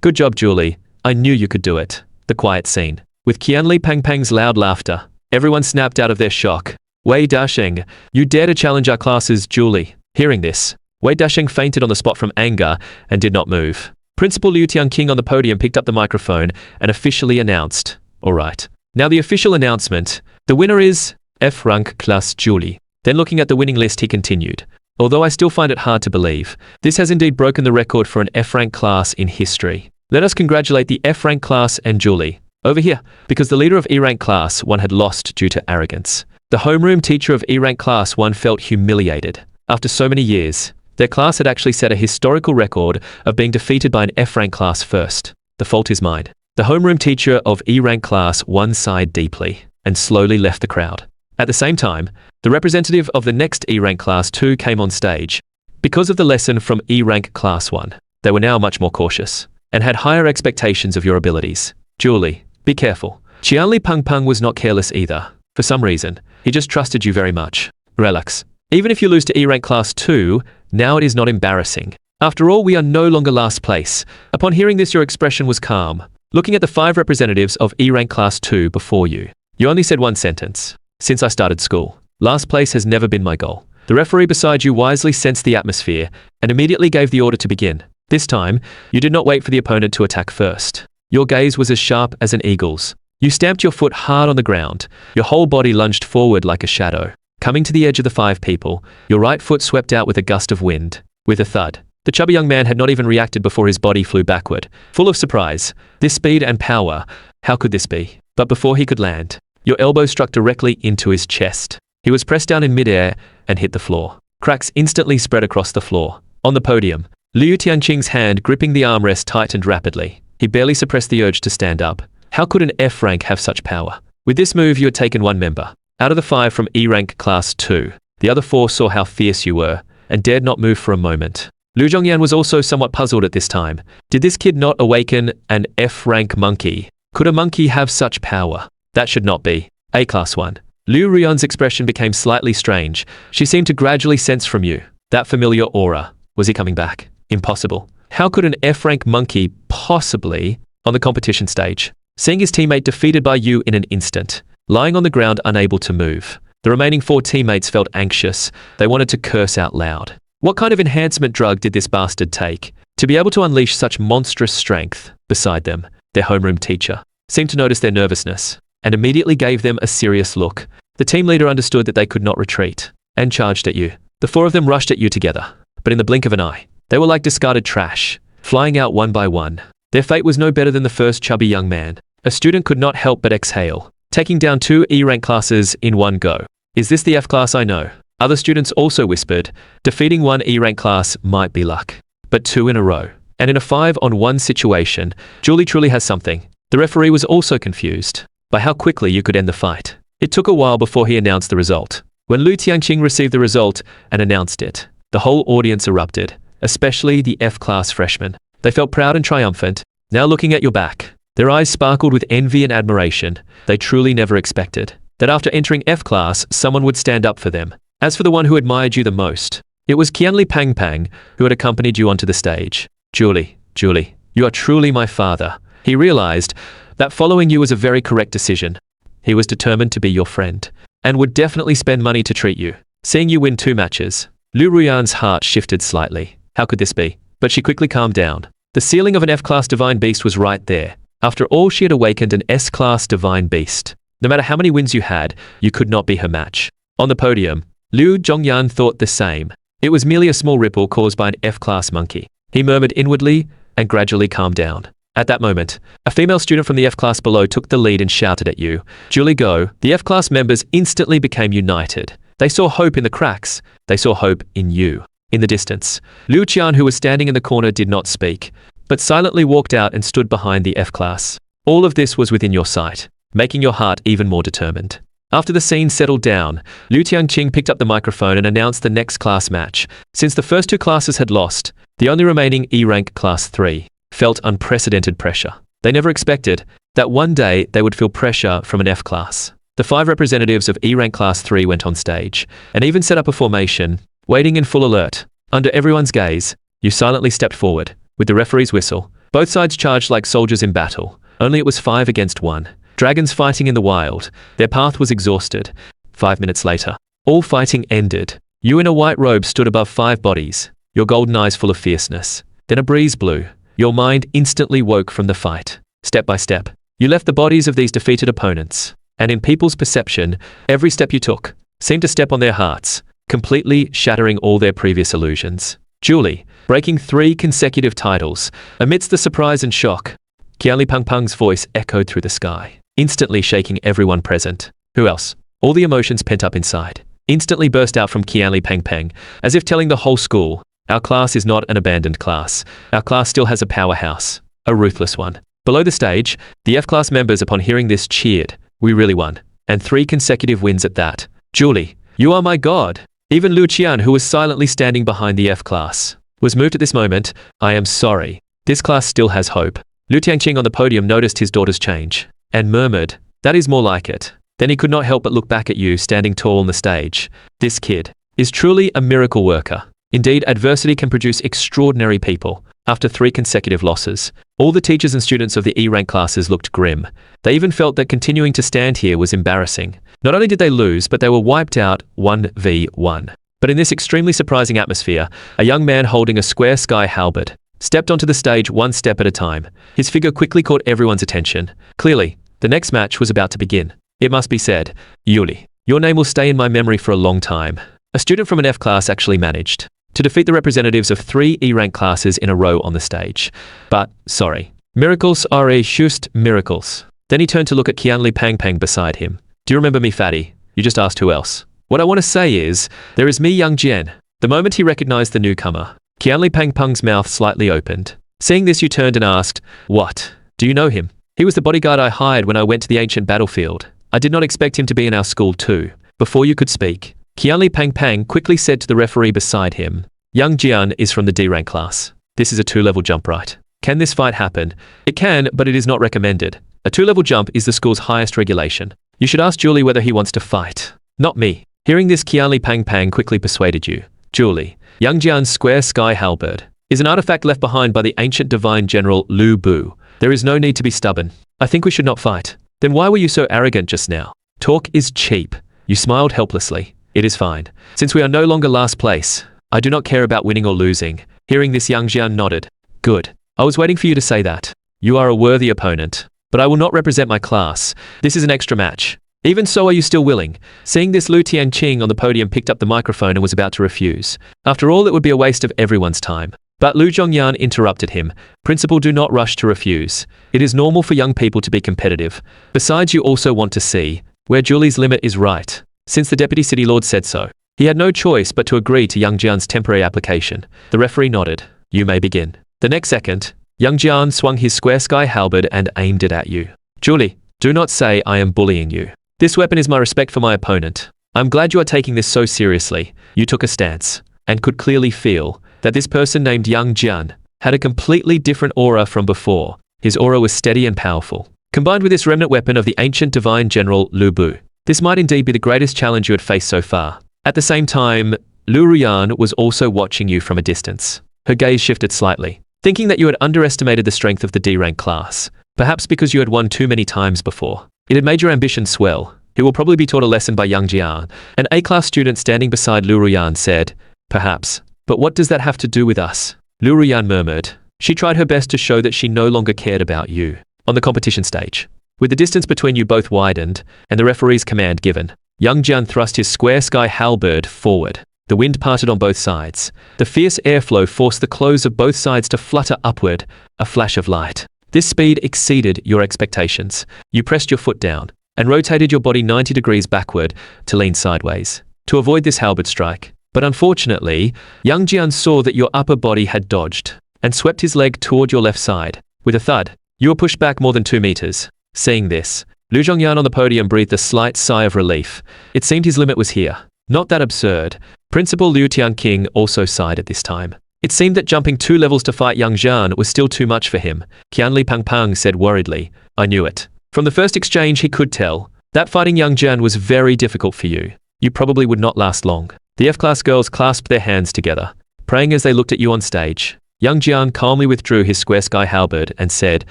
"Good job, Jiu Li. I knew you could do it." The quiet scene. With Qianli Pangpang's loud laughter, everyone snapped out of their shock. "Wei Dashing, you dare to challenge our class's Jiu Li." Hearing this, Wei Dashing fainted on the spot from anger and did not move. Principal Liu Tianqing on the podium picked up the microphone and officially announced, "All right. Now the official announcement. The winner is F-rank class Jiu Li." Then looking at the winning list, he continued, "Although I still find it hard to believe, this has indeed broken the record for an F-rank class in history. Let us congratulate the F-rank class and Jiu Li. Over here, because the leader of E-rank class 1 had lost due to arrogance. The homeroom teacher of E-rank class 1 felt humiliated. After so many years, their class had actually set a historical record of being defeated by an F-rank class first. The fault is mine." The homeroom teacher of E-rank class 1 sighed deeply and slowly left the crowd. At the same time, the representative of the next E-Rank Class 2 came on stage. Because of the lesson from E-Rank Class 1, they were now much more cautious and had higher expectations of your abilities. Jiu Li, be careful. Qianli Peng was not careless either. For some reason, he just trusted you very much. Relax. Even if you lose to E-Rank Class 2, now it is not embarrassing. After all, we are no longer last place. Upon hearing this, your expression was calm. Looking at the 5 representatives of E-Rank Class 2 before you, you only said one sentence. Since I started school, last place has never been my goal. The referee beside you wisely sensed the atmosphere and immediately gave the order to begin. This time, you did not wait for the opponent to attack first. Your gaze was as sharp as an eagle's. You stamped your foot hard on the ground. Your whole body lunged forward like a shadow. Coming to the edge of the 5 people, your right foot swept out with a gust of wind. With a thud, the chubby young man had not even reacted before his body flew backward. Full of surprise, this speed and power, how could this be? But before he could land, your elbow struck directly into his chest. He was pressed down in midair and hit the floor. Cracks instantly spread across the floor. On the podium, Liu Tianqing's hand gripping the armrest tightened rapidly. He barely suppressed the urge to stand up. How could an F rank have such power? With this move, you had taken 1 member out of the 5 from E-Rank Class 2. The other 4 saw how fierce you were and dared not move for a moment. Liu Zhongyan was also somewhat puzzled at this time. Did this kid not awaken an F-rank monkey? Could a monkey have such power? That should not be. A Class 1. Liu Ruyan's expression became slightly strange. She seemed to gradually sense from you that familiar aura. Was he coming back? Impossible. How could an F-rank monkey possibly on the competition stage? Seeing his teammate defeated by you in an instant, lying on the ground unable to move, the remaining 4 teammates felt anxious. They wanted to curse out loud. What kind of enhancement drug did this bastard take to be able to unleash such monstrous strength? Beside them, their homeroom teacher seemed to notice their nervousness and immediately gave them a serious look. The team leader understood that they could not retreat and charged at you. The 4 of them rushed at you together, but in the blink of an eye, they were like discarded trash, flying out one by one. Their fate was no better than the first chubby young man. A student could not help but exhale, taking down 2 E-rank classes in one go. Is this the F class I know? Other students also whispered, defeating 1 E-rank class might be luck, but 2 in a row. And in a 5-on-1 situation, Jiu Li truly has something. The referee was also confused by how quickly you could end the fight. It took a while before he announced the result. When Liu Tianqing received the result and announced it, the whole audience erupted, especially the F-class freshmen. They felt proud and triumphant. Now looking at your back, their eyes sparkled with envy and admiration. They truly never expected that after entering F-class, someone would stand up for them. As for the one who admired you the most, it was Qianli Peng who had accompanied you onto the stage. Jiu Li, you are truly my father. He realized that following you was a very correct decision. He was determined to be your friend and would definitely spend money to treat you. Seeing you win 2 matches, Liu Ruyan's heart shifted slightly. How could this be? But she quickly calmed down. The ceiling of an F-class divine beast was right there. After all, she had awakened an S-class divine beast. No matter how many wins you had, you could not be her match. On the podium, Liu Zhongyan thought the same. It was merely a small ripple caused by an F-class monkey. He murmured inwardly and gradually calmed down. At that moment, a female student from the F-class below took the lead and shouted at you, Jiu Li, go. The F-class members instantly became united. They saw hope in the cracks. They saw hope in you. In the distance, Liu Qian, who was standing in the corner, did not speak, but silently walked out and stood behind the F-class. All of this was within your sight, making your heart even more determined. After the scene settled down, Liu Tianqing picked up the microphone and announced the next class match. Since the first 2 classes had lost, the only remaining E-rank Class 3 felt unprecedented pressure. They never expected that one day they would feel pressure from an F-class. The 5 representatives of E-rank Class 3 went on stage and even set up a formation, waiting in full alert. Under everyone's gaze, you silently stepped forward. With the referee's whistle, both sides charged like soldiers in battle. Only it was 5 against 1. Dragons fighting in the wild. Their path was exhausted. 5 minutes later, all fighting ended. You in a white robe stood above 5 bodies, your golden eyes full of fierceness. Then a breeze blew. Your mind instantly woke from the fight. Step by step, you left the bodies of these defeated opponents. And in people's perception, every step you took seemed to step on their hearts, completely shattering all their previous illusions. Jiu Li, breaking 3 consecutive titles. Amidst the surprise and shock, Qianli Peng's voice echoed through the sky, instantly shaking everyone present. Who else? All the emotions pent up inside instantly burst out from Qianli Peng, as if telling the whole school, our class is not an abandoned class. Our class still has a powerhouse, a ruthless one. Below the stage, the F-class members, upon hearing this, cheered. We really won. and 3 consecutive wins at that. Jiu Li, you are my god. Even Liu Ruyan, who was silently standing behind the F class, was moved at this moment. I am sorry. This class still has hope. Liu Tianqing on the podium noticed his daughter's change and murmured, that is more like it. Then he could not help but look back at you standing tall on the stage. This kid is truly a miracle worker. Indeed, adversity can produce extraordinary people. After 3 consecutive losses, all the teachers and students of the E-rank classes looked grim. They even felt that continuing to stand here was embarrassing. Not only did they lose, but they were wiped out 1v1. But in this extremely surprising atmosphere, a young man holding a square sky halberd stepped onto the stage 1 step at a time. His figure quickly caught everyone's attention. Clearly, the next match was about to begin. It must be said, Jiu Li, your name will stay in my memory for a long time. A student from an F class actually managed to defeat the representatives of 3 E-rank classes in a row on the stage. But, sorry. Miracles are just miracles. Then he turned to look at Qianli Pang beside him. Do you remember me, fatty? You just asked who else. What I want to say is, there is me, young Jian. The moment he recognized the newcomer, Qianli Pang's mouth slightly opened. Seeing this, you turned and asked, what? Do you know him? He was the bodyguard I hired when I went to the ancient battlefield. I did not expect him to be in our school too. Before you could speak, Qianli Pang quickly said to the referee beside him, young Jian is from the D-rank class. This is a 2-level jump, right? Can this fight happen? It can, but it is not recommended. A 2-level jump is the school's highest regulation. You should ask Jiu Li whether he wants to fight. Not me. Hearing this, Qianli Pang quickly persuaded you. Jiu Li, young Jian's square sky halberd is an artifact left behind by the ancient divine general Lu Bu. There is no need to be stubborn. I think we should not fight. Then why were you so arrogant just now? Talk is cheap. You smiled helplessly. It is fine. Since we are no longer last place, I do not care about winning or losing. Hearing this, young Jian nodded. Good. I was waiting for you to say that. You are a worthy opponent. But I will not represent my class. This is an extra match. Even so, are you still willing? Seeing this, Liu Tianqing on the podium picked up the microphone and was about to refuse. After all, it would be a waste of everyone's time. But Liu Zhongyan interrupted him. Principal, do not rush to refuse. It is normal for young people to be competitive. Besides, you also want to see where Jiu Li's limit is right. Since the Deputy City Lord said so, he had no choice but to agree to young Jian's temporary application. The referee nodded. You may begin. The next second, young Jian swung his square sky halberd and aimed it at you. Jiu Li, do not say I am bullying you. This weapon is my respect for my opponent. I'm glad you are taking this so seriously. You took a stance and could clearly feel that this person named young Jian had a completely different aura from before. His aura was steady and powerful. Combined with this remnant weapon of the ancient divine general Lu Bu, this might indeed be the greatest challenge you had faced so far. At the same time, Liu Ruyan was also watching you from a distance. Her gaze shifted slightly, thinking that you had underestimated the strength of the D-rank class, perhaps because you had won too many times before. It had made your ambition swell. He will probably be taught a lesson by young Jian. An A-class student standing beside Liu Ruyan said, perhaps. But what does that have to do with us? Liu Ruyan murmured. She tried her best to show that she no longer cared about you. On the competition stage, with the distance between you both widened and the referee's command given, young Jian thrust his square sky halberd forward. The wind parted on both sides. The fierce airflow forced the clothes of both sides to flutter upward, a flash of light. This speed exceeded your expectations. You pressed your foot down and rotated your body 90 degrees backward to lean sideways to avoid this halberd strike. But unfortunately, young Jian saw that your upper body had dodged and swept his leg toward your left side. With a thud, you were pushed back more than 2 meters. Seeing this, Liu Zhongyan on the podium breathed a slight sigh of relief. It seemed his limit was here. Not that absurd. Principal Liu Tianqing also sighed at this time. It seemed that jumping 2 levels to fight young Jian was still too much for him. Qianli Pang said worriedly, I knew it. From the first exchange he could tell that fighting young Jian was very difficult for you. You probably would not last long. The F-class girls clasped their hands together, praying as they looked at you on stage. Young Jian calmly withdrew his square sky halberd and said,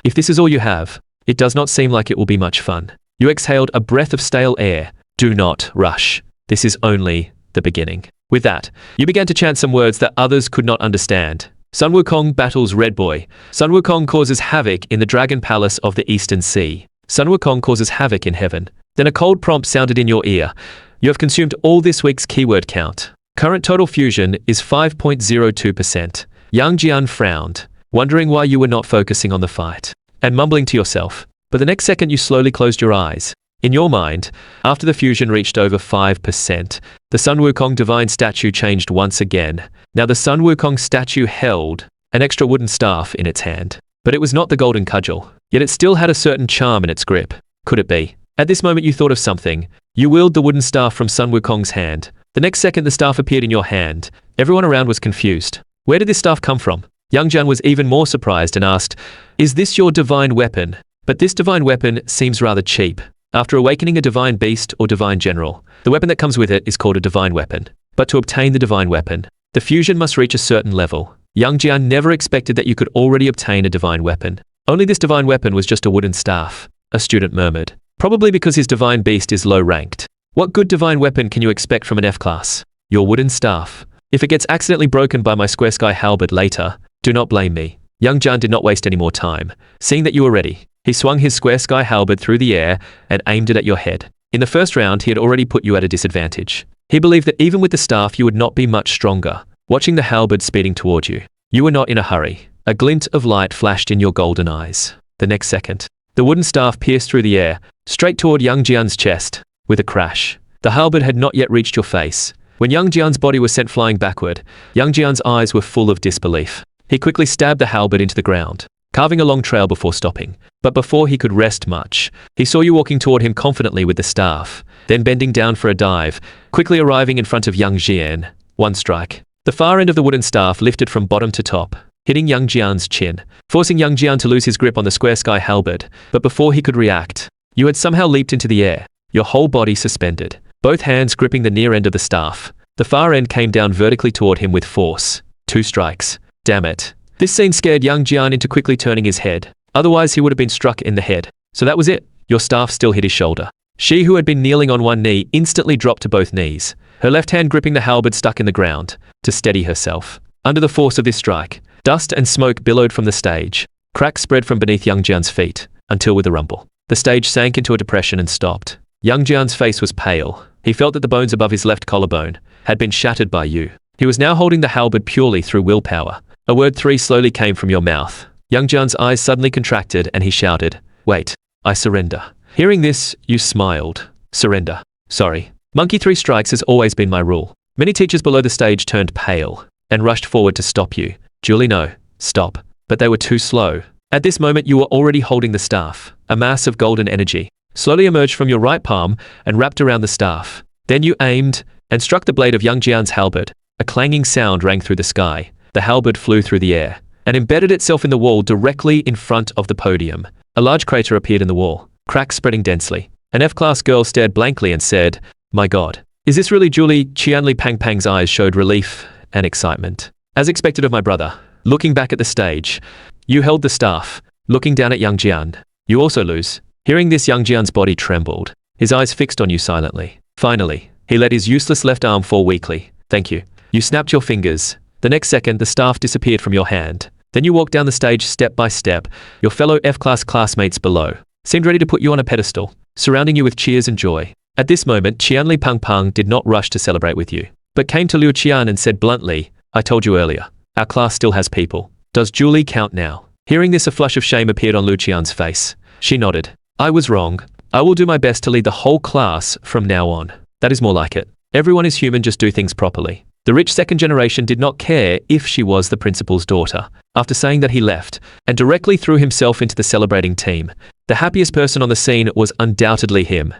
if this is all you have, it does not seem like it will be much fun. You exhaled a breath of stale air. Do not rush. This is only the beginning. With that, you began to chant some words that others could not understand. Sun Wukong battles Red Boy. Sun Wukong causes havoc in the Dragon Palace of the Eastern Sea. Sun Wukong causes havoc in heaven. Then a cold prompt sounded in your ear. You have consumed all this week's keyword count. Current total fusion is 5.02%. Young Jian frowned, wondering why you were not focusing on the fight, and mumbling to yourself. But the next second you slowly closed your eyes. In your mind, after the fusion reached over 5%, the Sun Wukong divine statue changed once again. Now the Sun Wukong statue held an extra wooden staff in its hand. But it was not the golden cudgel, yet it still had a certain charm in its grip. Could it be At this moment you thought of something. You willed the wooden staff from Sun Wukong's hand. The next second the staff appeared in your hand. Everyone around was confused. Where did this staff come from? Young Jian was even more surprised and asked, "Is this your divine weapon?" But this divine weapon seems rather cheap. After awakening a divine beast or divine general, the weapon that comes with it is called a divine weapon. But to obtain the divine weapon, the fusion must reach a certain level. Young Jian never expected that you could already obtain a divine weapon. Only this divine weapon was just a wooden staff, a student murmured. Probably because his divine beast is low ranked. What good divine weapon can you expect from an F class? Your wooden staff. If it gets accidentally broken by my square sky halberd later, do not blame me. Young Jian did not waste any more time. Seeing that you were ready, he swung his square sky halberd through the air and aimed it at your head. In the first round, he had already put you at a disadvantage. He believed that even with the staff you would not be much stronger. Watching the halberd speeding toward you, you were not in a hurry. A glint of light flashed in your golden eyes. The next second, the wooden staff pierced through the air, straight toward Young Jian's chest. With a crash, the halberd had not yet reached your face. When Young Jian's body was sent flying backward, Young Jian's eyes were full of disbelief. He quickly stabbed the halberd into the ground, carving a long trail before stopping. But before he could rest much, he saw you walking toward him confidently with the staff, then bending down for a dive, quickly arriving in front of Young Jian. One strike. The far end of the wooden staff lifted from bottom to top, hitting Young Jian's chin, forcing Young Jian to lose his grip on the square sky halberd. But before he could react, you had somehow leaped into the air, your whole body suspended, both hands gripping the near end of the staff. The far end came down vertically toward him with force. 2 strikes. Damn it. This scene scared Young Jian into quickly turning his head. Otherwise he would have been struck in the head. So that was it. Your staff still hit his shoulder. She, who had been kneeling on one knee, instantly dropped to both knees, her left hand gripping the halberd stuck in the ground, to steady herself. Under the force of this strike, dust and smoke billowed from the stage. Cracks spread from beneath Young Jian's feet, until with a rumble, the stage sank into a depression and stopped. Young Jian's face was pale. He felt that the bones above his left collarbone had been shattered by you. He was now holding the halberd purely through willpower. A word 3 slowly came from your mouth. Young Jian's eyes suddenly contracted and he shouted, "Wait, I surrender." Hearing this, you smiled. Surrender. Sorry. Monkey 3 strikes has always been my rule. Many teachers below the stage turned pale and rushed forward to stop you. Jiu Li, no, stop. But they were too slow. At this moment you were already holding the staff. A mass of golden energy slowly emerged from your right palm and wrapped around the staff. Then you aimed and struck the blade of Young Jian's halberd. A clanging sound rang through the sky. The halberd flew through the air and embedded itself in the wall directly in front of the podium. A large crater appeared in the wall, cracks spreading densely. An F-class girl stared blankly and said, "My God, is this really Jiu Li?" Qianli Pangpang's eyes showed relief and excitement. As expected of my brother, looking back at the stage, you held the staff, looking down at Young Jian. You also lose. Hearing this, Young Jian's body trembled, his eyes fixed on you silently. Finally, he let his useless left arm fall weakly. Thank you. You snapped your fingers. The next second, the staff disappeared from your hand. Then you walked down the stage step by step. Your fellow F-class classmates below seemed ready to put you on a pedestal, surrounding you with cheers and joy. At this moment, Qianli Pangpang did not rush to celebrate with you, but came to Liu Qian and said bluntly, "I told you earlier, our class still has people. Does Jiu Li count now?" Hearing this, a flush of shame appeared on Liu Qian's face. She nodded. "I was wrong. I will do my best to lead the whole class from now on." That is more like it. Everyone is human, just do things properly. The rich second generation did not care if she was the principal's daughter. After saying that, he left and directly threw himself into the celebrating team. The happiest person on the scene was undoubtedly him.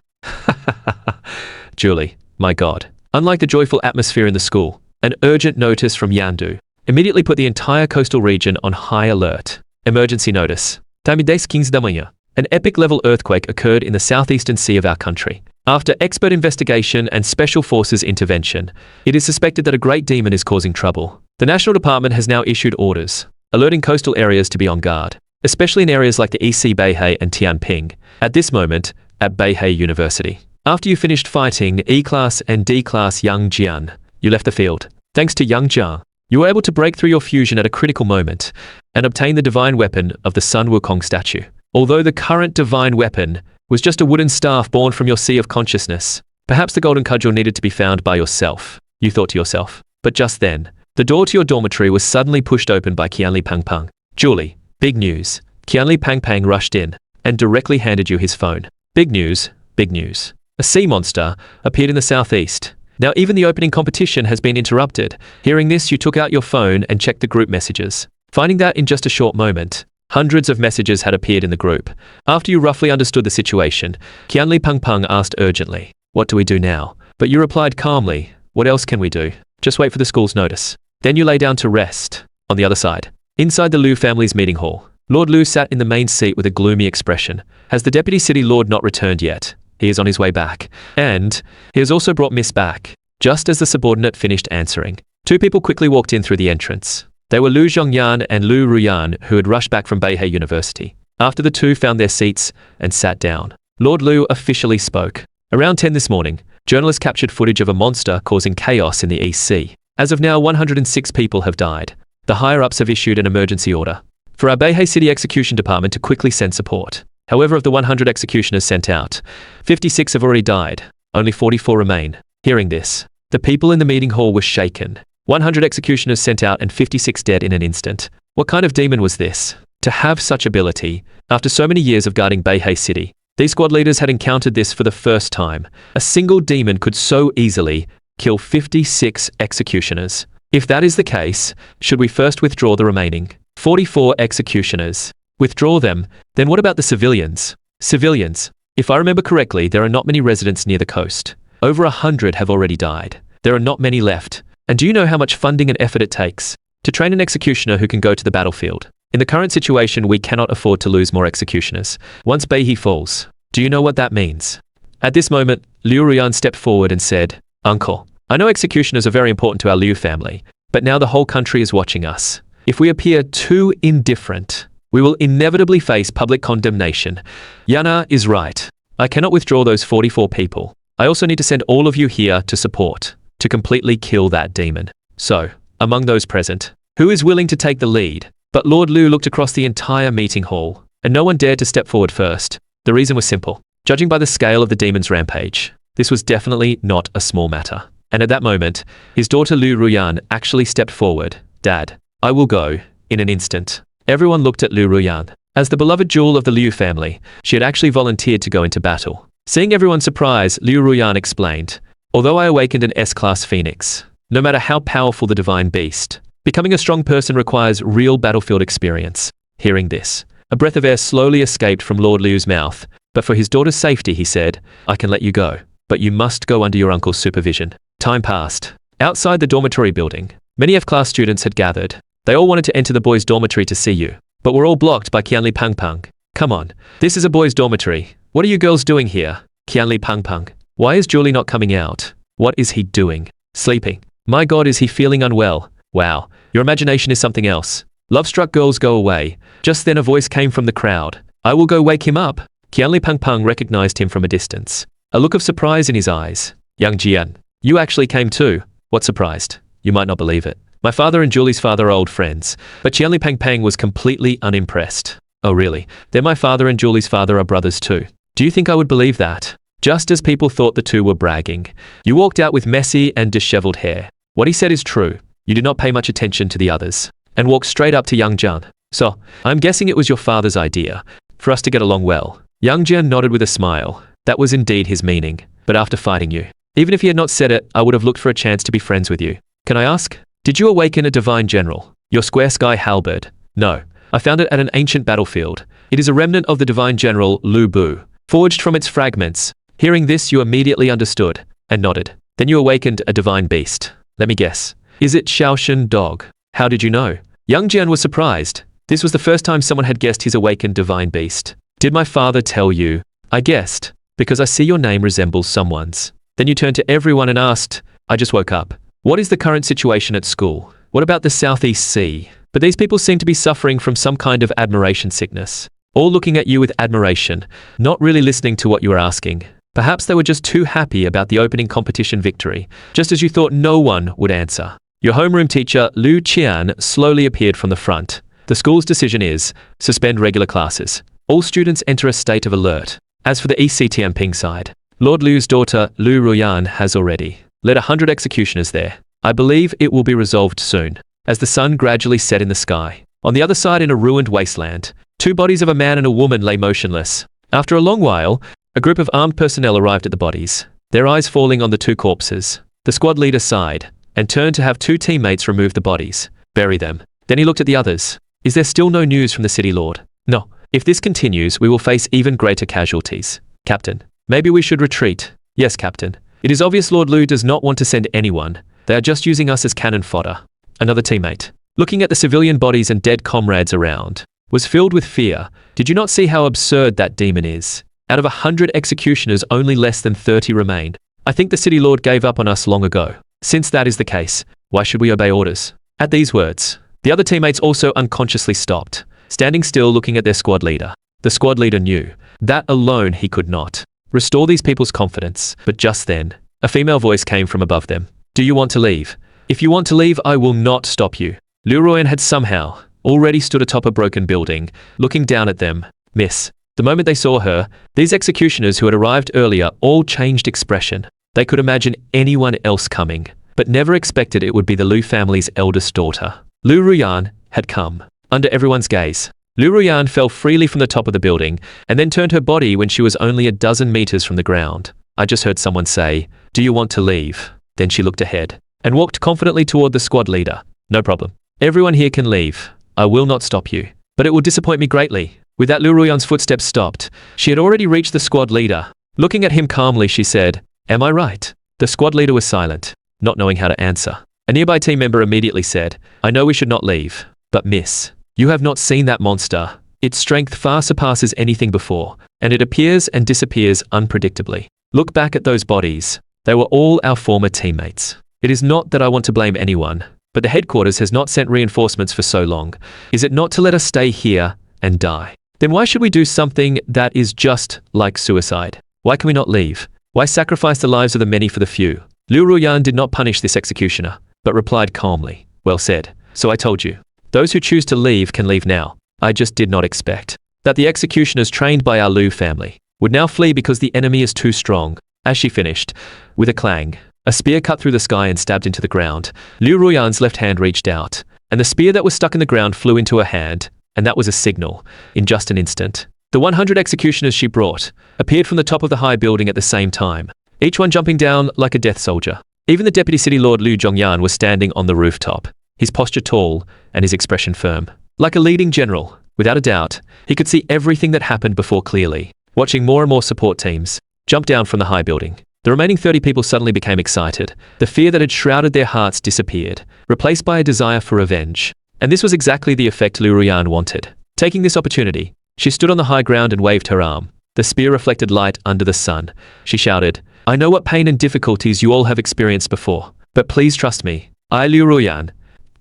Jiu Li, my God. Unlike the joyful atmosphere in the school, an urgent notice from Yandu immediately put the entire coastal region on high alert. Emergency notice. Tamides Kingsdamanya. An epic-level earthquake occurred in the southeastern sea of our country. After expert investigation and special forces intervention, it is suspected that a great demon is causing trouble. The National Department has now issued orders, alerting coastal areas to be on guard, especially in areas like the EC Beihai and Tianping. At this moment, at Beihai University. After you finished fighting E-class and D-class Young Jian, you left the field. Thanks to Young Jian, you were able to break through your fusion at a critical moment and obtain the divine weapon of the Sun Wukong statue. Although the current divine weapon was just a wooden staff born from your sea of consciousness, perhaps the golden cudgel needed to be found by yourself, you thought to yourself. But just then, the door to your dormitory was suddenly pushed open by Qianli Pangpang. Jiu Li, big news. Qianli Pangpang rushed in and directly handed you his phone. Big news, big news. A sea monster appeared in the southeast. Now even the opening competition has been interrupted. Hearing this, you took out your phone and checked the group messages. Finding that in just a short moment, Hundreds of messages had appeared in the group. After you roughly understood the situation, Qianli Pengpeng asked urgently, "What do we do now?" But you replied calmly, "What else can we do? Just wait for the school's notice." Then you lay down to rest. On the other side, inside the Liu family's meeting hall, Lord Liu sat in the main seat with a gloomy expression. Has the deputy city lord not returned yet? He is on his way back. And he has also brought Miss back. Just as the subordinate finished answering, two people quickly walked in through the entrance. They were Liu Zhongyan and Liu Ruyan, who had rushed back from Beihei University. After the two found their seats and sat down, Lord Liu officially spoke. Around 10 this morning, journalists captured footage of a monster causing chaos in the East Sea. As of now, 106 people have died. The higher-ups have issued an emergency order for our Beihei City Execution Department to quickly send support. However, of the 100 executioners sent out, 56 have already died. Only 44 remain. Hearing this, the people in the meeting hall were shaken. 100 executioners sent out and 56 dead in an instant. What kind of demon was this? To have such ability, after so many years of guarding Beihei City, these squad leaders had encountered this for the first time. A single demon could so easily kill 56 executioners. If that is the case, should we first withdraw the remaining 44 executioners? Withdraw them, then what about the civilians? Civilians. If I remember correctly, there are not many residents near the coast. Over 100 have already died. There are not many left. And do you know how much funding and effort it takes to train an executioner who can go to the battlefield? In the current situation, we cannot afford to lose more executioners. Once Beihei falls, do you know what that means? At this moment, Liu Ruyan stepped forward and said, "Uncle, I know executioners are very important to our Liu family, but now the whole country is watching us. If we appear too indifferent, we will inevitably face public condemnation. Yana is right. I cannot withdraw those 44 people. I also need to send all of you here to support, to completely kill that demon. So, among those present, who is willing to take the lead?" But Lord Liu looked across the entire meeting hall, and no one dared to step forward first. The reason was simple. Judging by the scale of the demon's rampage, this was definitely not a small matter. And at that moment, his daughter Liu Ruyan actually stepped forward. "Dad, I will go, in an instant." Everyone looked at Liu Ruyan. As the beloved jewel of the Liu family, she had actually volunteered to go into battle. Seeing everyone's surprise, Liu Ruyan explained, "Although I awakened an S-class phoenix, no matter how powerful the divine beast, becoming a strong person requires real battlefield experience." Hearing this, a breath of air slowly escaped from Lord Liu's mouth, but for his daughter's safety, he said, "I can let you go, but you must go under your uncle's supervision." Time passed. Outside the dormitory building, many F-class students had gathered. They all wanted to enter the boys' dormitory to see you, but were all blocked by Qianli Pengpeng. "Come on, this is a boys' dormitory. What are you girls doing here?" Qianli Pengpeng. "Why is Jiu Li not coming out? What is he doing? Sleeping. My God, is he feeling unwell? Wow, your imagination is something else. Love-struck girls go away." Just then a voice came from the crowd. "I will go wake him up." Qianli Pengpeng recognized him from a distance. A look of surprise in his eyes. "Young Jian, you actually came too. What surprised? You might not believe it. My father and Julie's father are old friends." But Qianli Pengpeng was completely unimpressed. "Oh really? Then my father and Julie's father are brothers too. Do you think I would believe that?" Just as people thought the two were bragging, you walked out with messy and disheveled hair. What he said is true. You did not pay much attention to the others, and walked straight up to Young Jian. "So, I'm guessing it was your father's idea, for us to get along well." Young Jian nodded with a smile. That was indeed his meaning. "But after fighting you, even if he had not said it, I would have looked for a chance to be friends with you. Can I ask, did you awaken a divine general? Your square sky halberd?" "No. I found it at an ancient battlefield. It is a remnant of the divine general Lu Bu, forged from its fragments." Hearing this, you immediately understood, and nodded. "Then you awakened a divine beast. Let me guess. Is it Shaoshan dog?" "How did you know?" Young Jian was surprised. This was the first time someone had guessed his awakened divine beast. "Did my father tell you?" "I guessed, because I see your name resembles someone's." Then you turned to everyone and asked, "I just woke up. What is the current situation at school? What about the Southeast Sea?" But these people seem to be suffering from some kind of admiration sickness. All looking at you with admiration, not really listening to what you were asking. Perhaps they were just too happy about the opening competition victory, just as you thought no one would answer. Your homeroom teacher, Liu Qian, slowly appeared from the front. "The school's decision is, suspend regular classes. All students enter a state of alert." As for the ECTM side, Lord Liu's daughter, Liu Ruyan, has already led 100 executioners there. I believe it will be resolved soon, as the sun gradually set in the sky. On the other side, in a ruined wasteland, two bodies of a man and a woman lay motionless. After a long while, a group of armed personnel arrived at the bodies, their eyes falling on the two corpses. The squad leader sighed, and turned to have two teammates remove the bodies, bury them. Then he looked at the others. Is there still no news from the city lord? No. If this continues, we will face even greater casualties. Captain, maybe we should retreat. Yes, Captain. It is obvious Lord Liu does not want to send anyone. They are just using us as cannon fodder. Another teammate, looking at the civilian bodies and dead comrades around, was filled with fear. Did you not see how absurd that demon is? Out of 100 executioners, only less than 30 remain. I think the city lord gave up on us long ago. Since that is the case, why should we obey orders? At these words, the other teammates also unconsciously stopped, standing still looking at their squad leader. The squad leader knew that alone he could not restore these people's confidence. But just then, a female voice came from above them. Do you want to leave? If you want to leave, I will not stop you. Liu Ruyan had somehow already stood atop a broken building, looking down at them. Miss. The moment they saw her, these executioners who had arrived earlier all changed expression. They could imagine anyone else coming, but never expected it would be the Liu family's eldest daughter. Liu Ruyan had come. Under everyone's gaze, Liu Ruyan fell freely from the top of the building and then turned her body when she was only a dozen meters from the ground. I just heard someone say, do you want to leave? Then she looked ahead and walked confidently toward the squad leader. No problem. Everyone here can leave. I will not stop you. But it will disappoint me greatly. With that, Liu Ruyan's footsteps stopped. She had already reached the squad leader. Looking at him calmly, she said, am I right? The squad leader was silent, not knowing how to answer. A nearby team member immediately said, I know we should not leave. But miss, you have not seen that monster. Its strength far surpasses anything before, and it appears and disappears unpredictably. Look back at those bodies. They were all our former teammates. It is not that I want to blame anyone, but the headquarters has not sent reinforcements for so long. Is it not to let us stay here and die? Then why should we do something that is just like suicide? Why can we not leave? Why sacrifice the lives of the many for the few? Liu Ruyan did not punish this executioner, but replied calmly, well said. So I told you. Those who choose to leave can leave now. I just did not expect that the executioners trained by our Liu family would now flee because the enemy is too strong. As she finished, with a clang, a spear cut through the sky and stabbed into the ground. Liu Ruyan's left hand reached out, and the spear that was stuck in the ground flew into her hand, and that was a signal. In just an instant, the 100 executioners she brought appeared from the top of the high building at the same time, each one jumping down like a death soldier. Even the deputy city lord Liu Zhongyan was standing on the rooftop, his posture tall and his expression firm. Like a leading general, without a doubt, he could see everything that happened before clearly. Watching more and more support teams jump down from the high building, the remaining 30 people suddenly became excited. The fear that had shrouded their hearts disappeared, replaced by a desire for revenge. And this was exactly the effect Liu Ruyan wanted. Taking this opportunity, she stood on the high ground and waved her arm. The spear reflected light under the sun. She shouted, I know what pain and difficulties you all have experienced before, but please trust me. I, Liu Ruyan,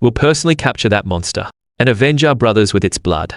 will personally capture that monster and avenge our brothers with its blood.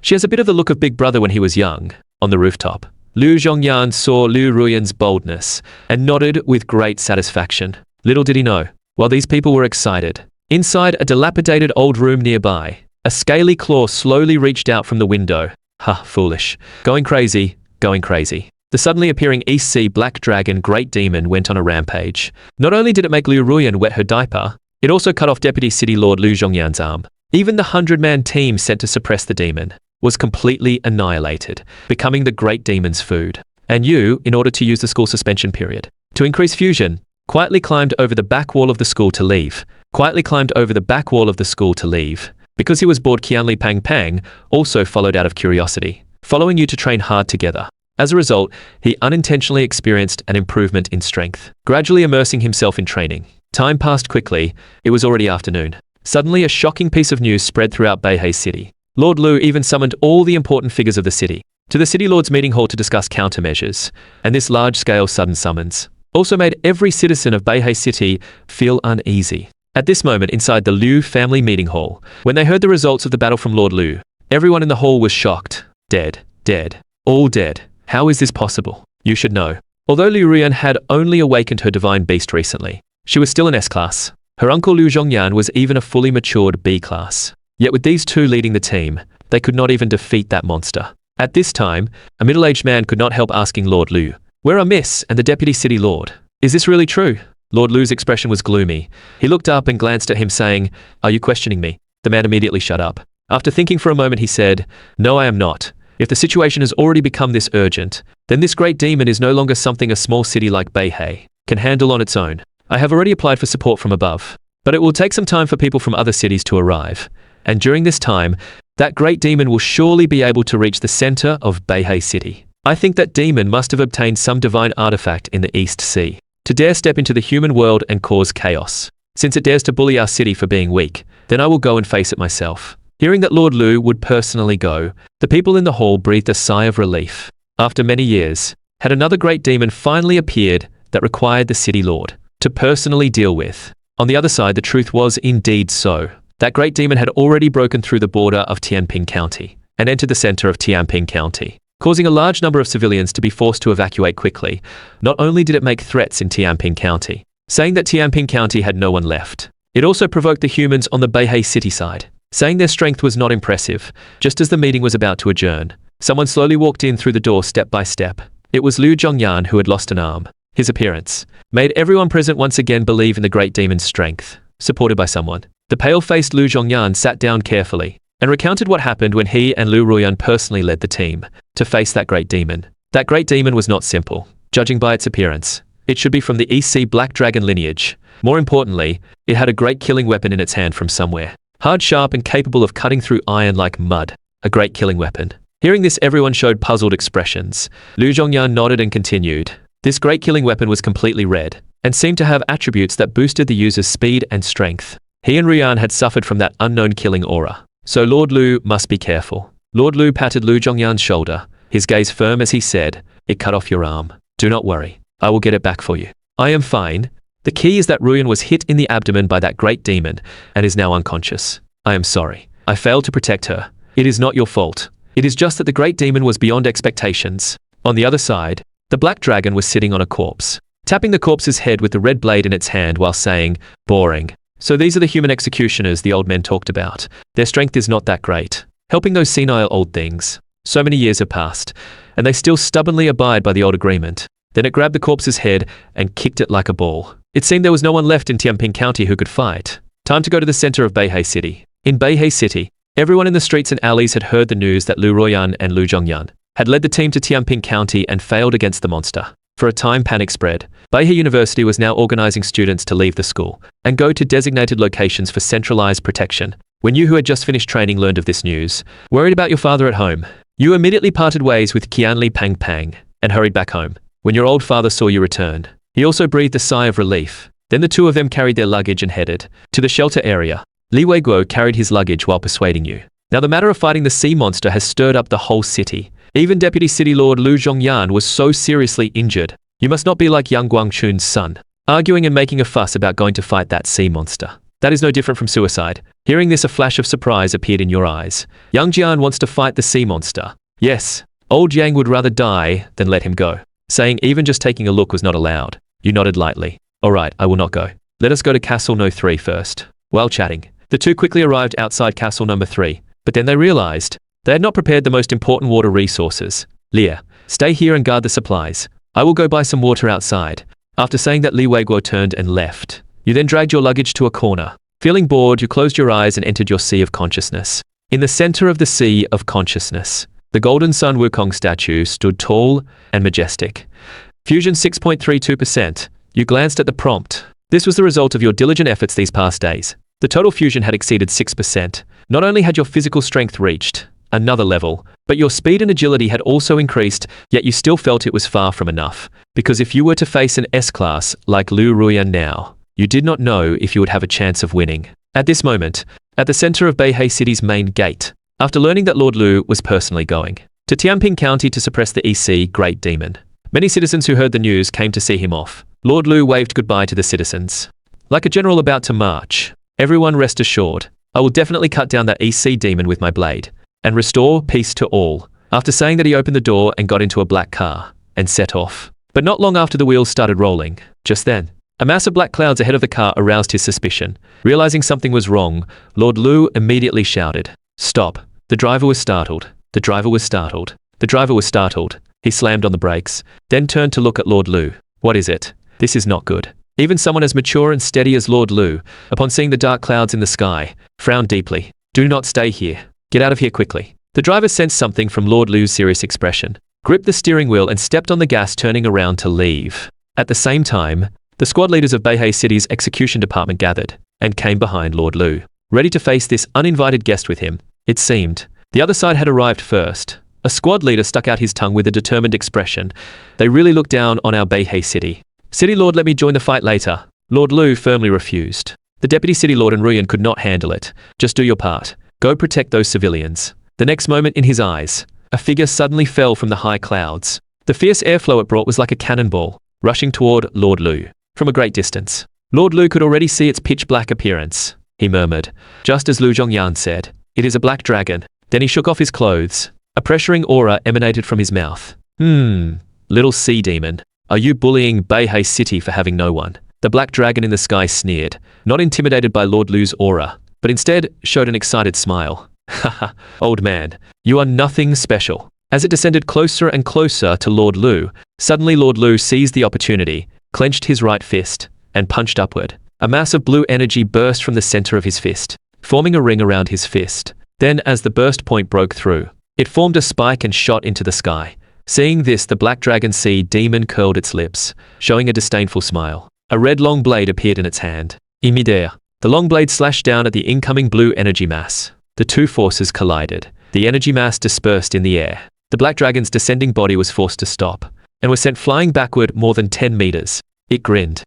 She has a bit of the look of Big Brother when he was young. On the rooftop, Liu Zhongyan saw Liu Ruyan's boldness and nodded with great satisfaction. Little did he know, while these people were excited, inside a dilapidated old room nearby, a scaly claw slowly reached out from the window. Ha, foolish. Going crazy, going crazy. The suddenly appearing East Sea Black Dragon Great Demon went on a rampage. Not only did it make Liu Ruyan wet her diaper, it also cut off Deputy City Lord Liu Zhongyan's arm. Even the 100-man team sent to suppress the demon was completely annihilated, becoming the Great Demon's food. And you, in order to use the school suspension period to increase fusion, quietly climbed over the back wall of the school to leave. Quietly climbed over the back wall of the school to leave. Because he was bored, Qianli Pang Pang also followed out of curiosity, following you to train hard together. As a result, he unintentionally experienced an improvement in strength, gradually immersing himself in training. Time passed quickly. It was already afternoon. Suddenly, a shocking piece of news spread throughout Beihei City. Lord Liu even summoned all the important figures of the city to the City Lord's meeting hall to discuss countermeasures, and this large-scale sudden summons also made every citizen of Beihei City feel uneasy. At this moment, inside the Liu family meeting hall, when they heard the results of the battle from Lord Liu, everyone in the hall was shocked. Dead. Dead. All dead. How is this possible? You should know. Although Liu Ruyan had only awakened her divine beast recently, she was still an S-class. Her uncle Liu Zhongyan was even a fully matured B-class. Yet with these two leading the team, they could not even defeat that monster. At this time, a middle-aged man could not help asking Lord Liu, where are Miss and the Deputy City Lord? Is this really true? Lord Liu's expression was gloomy. He looked up and glanced at him saying, are you questioning me? The man immediately shut up. After thinking for a moment, he said, no, I am not. If the situation has already become this urgent, then this great demon is no longer something a small city like Beihei can handle on its own. I have already applied for support from above, but it will take some time for people from other cities to arrive. And during this time, that great demon will surely be able to reach the center of Beihei City. I think that demon must have obtained some divine artifact in the East Sea to dare step into the human world and cause chaos. Since it dares to bully our city for being weak, then I will go and face it myself. Hearing that Lord Liu would personally go, the people in the hall breathed a sigh of relief. After many years, had another great demon finally appeared that required the city lord to personally deal with. On the other side, the truth was indeed so. That great demon had already broken through the border of Tianping County and entered the center of Tianping County, causing a large number of civilians to be forced to evacuate quickly. Not only did it make threats in Tianping County, saying that Tianping County had no one left, it also provoked the humans on the Beihei City side, saying their strength was not impressive. Just as the meeting was about to adjourn, someone slowly walked in through the door step by step. It was Liu Ruyan, who had lost an arm. His appearance made everyone present once again believe in the great demon's strength, supported by someone. The pale-faced Liu Ruyan sat down carefully and recounted what happened when he and Liu Ruyan personally led the team to face that great demon. That great demon was not simple, judging by its appearance. It should be from the EC Black Dragon lineage. More importantly, it had a great killing weapon in its hand from somewhere. Hard, sharp, and capable of cutting through iron like mud. A great killing weapon. Hearing this, everyone showed puzzled expressions. Liu Ruyan nodded and continued. This great killing weapon was completely red and seemed to have attributes that boosted the user's speed and strength. He and Ruyan had suffered from that unknown killing aura, so Lord Liu must be careful. Lord Liu patted Liu Ruyan's shoulder, his gaze firm as he said, "It cut off your arm. Do not worry. I will get it back for you." "I am fine." The key is that Ruyan was hit in the abdomen by that great demon and is now unconscious. "I am sorry. I failed to protect her. It is not your fault. It is just that the great demon was beyond expectations." On the other side, the black dragon was sitting on a corpse, tapping the corpse's head with the red blade in its hand while saying, "Boring." So these are the human executioners the old men talked about. Their strength is not that great, helping those senile old things. So many years have passed, and they still stubbornly abide by the old agreement. Then it grabbed the corpse's head and kicked it like a ball. It seemed there was no one left in Tianping County who could fight. Time to go to the center of Beihei City. In Beihei City, everyone in the streets and alleys had heard the news that Liu Ruyan and Liu Ruyan had led the team to Tianping County and failed against the monster. For a time, panic spread. Beihei University was now organizing students to leave the school and go to designated locations for centralized protection. When you, who had just finished training, learned of this news, worried about your father at home, you immediately parted ways with Qianli Pang Pang and hurried back home. When your old father saw you return, he also breathed a sigh of relief. Then the two of them carried their luggage and headed to the shelter area. Li Weiguo carried his luggage while persuading you. Now the matter of fighting the sea monster has stirred up the whole city. Even Deputy City Lord Liu Ruyan was so seriously injured. You must not be like young Guangchun's son, arguing and making a fuss about going to fight that sea monster. That is no different from suicide. Hearing this, a flash of surprise appeared in your eyes. Young Jian wants to fight the sea monster. Yes, old Yang would rather die than let him go, saying even just taking a look was not allowed. You nodded lightly. All right, I will not go. Let us go to Castle No. 3 first. While chatting, the two quickly arrived outside Castle No. 3, but then they realized they had not prepared the most important water resources. Leah, stay here and guard the supplies. I will go buy some water outside. After saying that, Li Weiguo turned and left. You then dragged your luggage to a corner. Feeling bored, you closed your eyes and entered your sea of consciousness. In the center of the sea of consciousness, the golden Sun Wukong statue stood tall and majestic. Fusion 6.32%. You glanced at the prompt. This was the result of your diligent efforts these past days. The total fusion had exceeded 6%. Not only had your physical strength reached another level, but your speed and agility had also increased, yet you still felt it was far from enough. Because if you were to face an S-class like Liu Ruyan now, you did not know if you would have a chance of winning. At this moment, at the center of Beihei City's main gate, after learning that Lord Liu was personally going to Tianping County to suppress the EC Great Demon, many citizens who heard the news came to see him off. Lord Liu waved goodbye to the citizens. Like a general about to march, everyone rest assured, I will definitely cut down that EC demon with my blade and restore peace to all. After saying that, he opened the door and got into a black car and set off. But not long after the wheels started rolling, just then, a mass of black clouds ahead of the car aroused his suspicion. Realizing something was wrong, Lord Liu immediately shouted, "Stop." The driver was startled. The driver was startled. The driver was startled. He slammed on the brakes, then turned to look at Lord Liu. What is it? This is not good. Even someone as mature and steady as Lord Liu, upon seeing the dark clouds in the sky, frowned deeply. Do not stay here. Get out of here quickly. The driver sensed something from Lord Liu's serious expression, gripped the steering wheel and stepped on the gas, turning around to leave. At the same time, the squad leaders of Beihei City's execution department gathered and came behind Lord Liu. ready to face this uninvited guest with him. It seemed the other side had arrived first. A squad leader stuck out his tongue with a determined expression. They really looked down on our Beihei city. City Lord, let me join the fight later. Lord Liu firmly refused. The Deputy City Lord and Ruyan could not handle it. Just do your part. Go protect those civilians. The next moment in his eyes, a figure suddenly fell from the high clouds. The fierce airflow it brought was like a cannonball, rushing toward Lord Liu. From a great distance, Lord Liu could already see its pitch-black appearance. He murmured, just as Liu Zhongyan said, "It is a black dragon." Then he shook off his clothes. A pressuring aura emanated from his mouth. Little sea demon. Are you bullying Beihei City for having no one? The black dragon in the sky sneered, not intimidated by Lord Liu's aura, but instead showed an excited smile. Haha, old man, you are nothing special. As it descended closer and closer to Lord Liu, suddenly Lord Liu seized the opportunity, clenched his right fist, and punched upward. A mass of blue energy burst from the center of his fist, forming a ring around his fist. Then, as the burst point broke through, it formed a spike and shot into the sky. Seeing this, the black dragon sea demon curled its lips, showing a disdainful smile. A red long blade appeared in its hand. In midair, the long blade slashed down at the incoming blue energy mass. The two forces collided. The energy mass dispersed in the air. The black dragon's descending body was forced to stop, and was sent flying backward more than 10 meters. It grinned.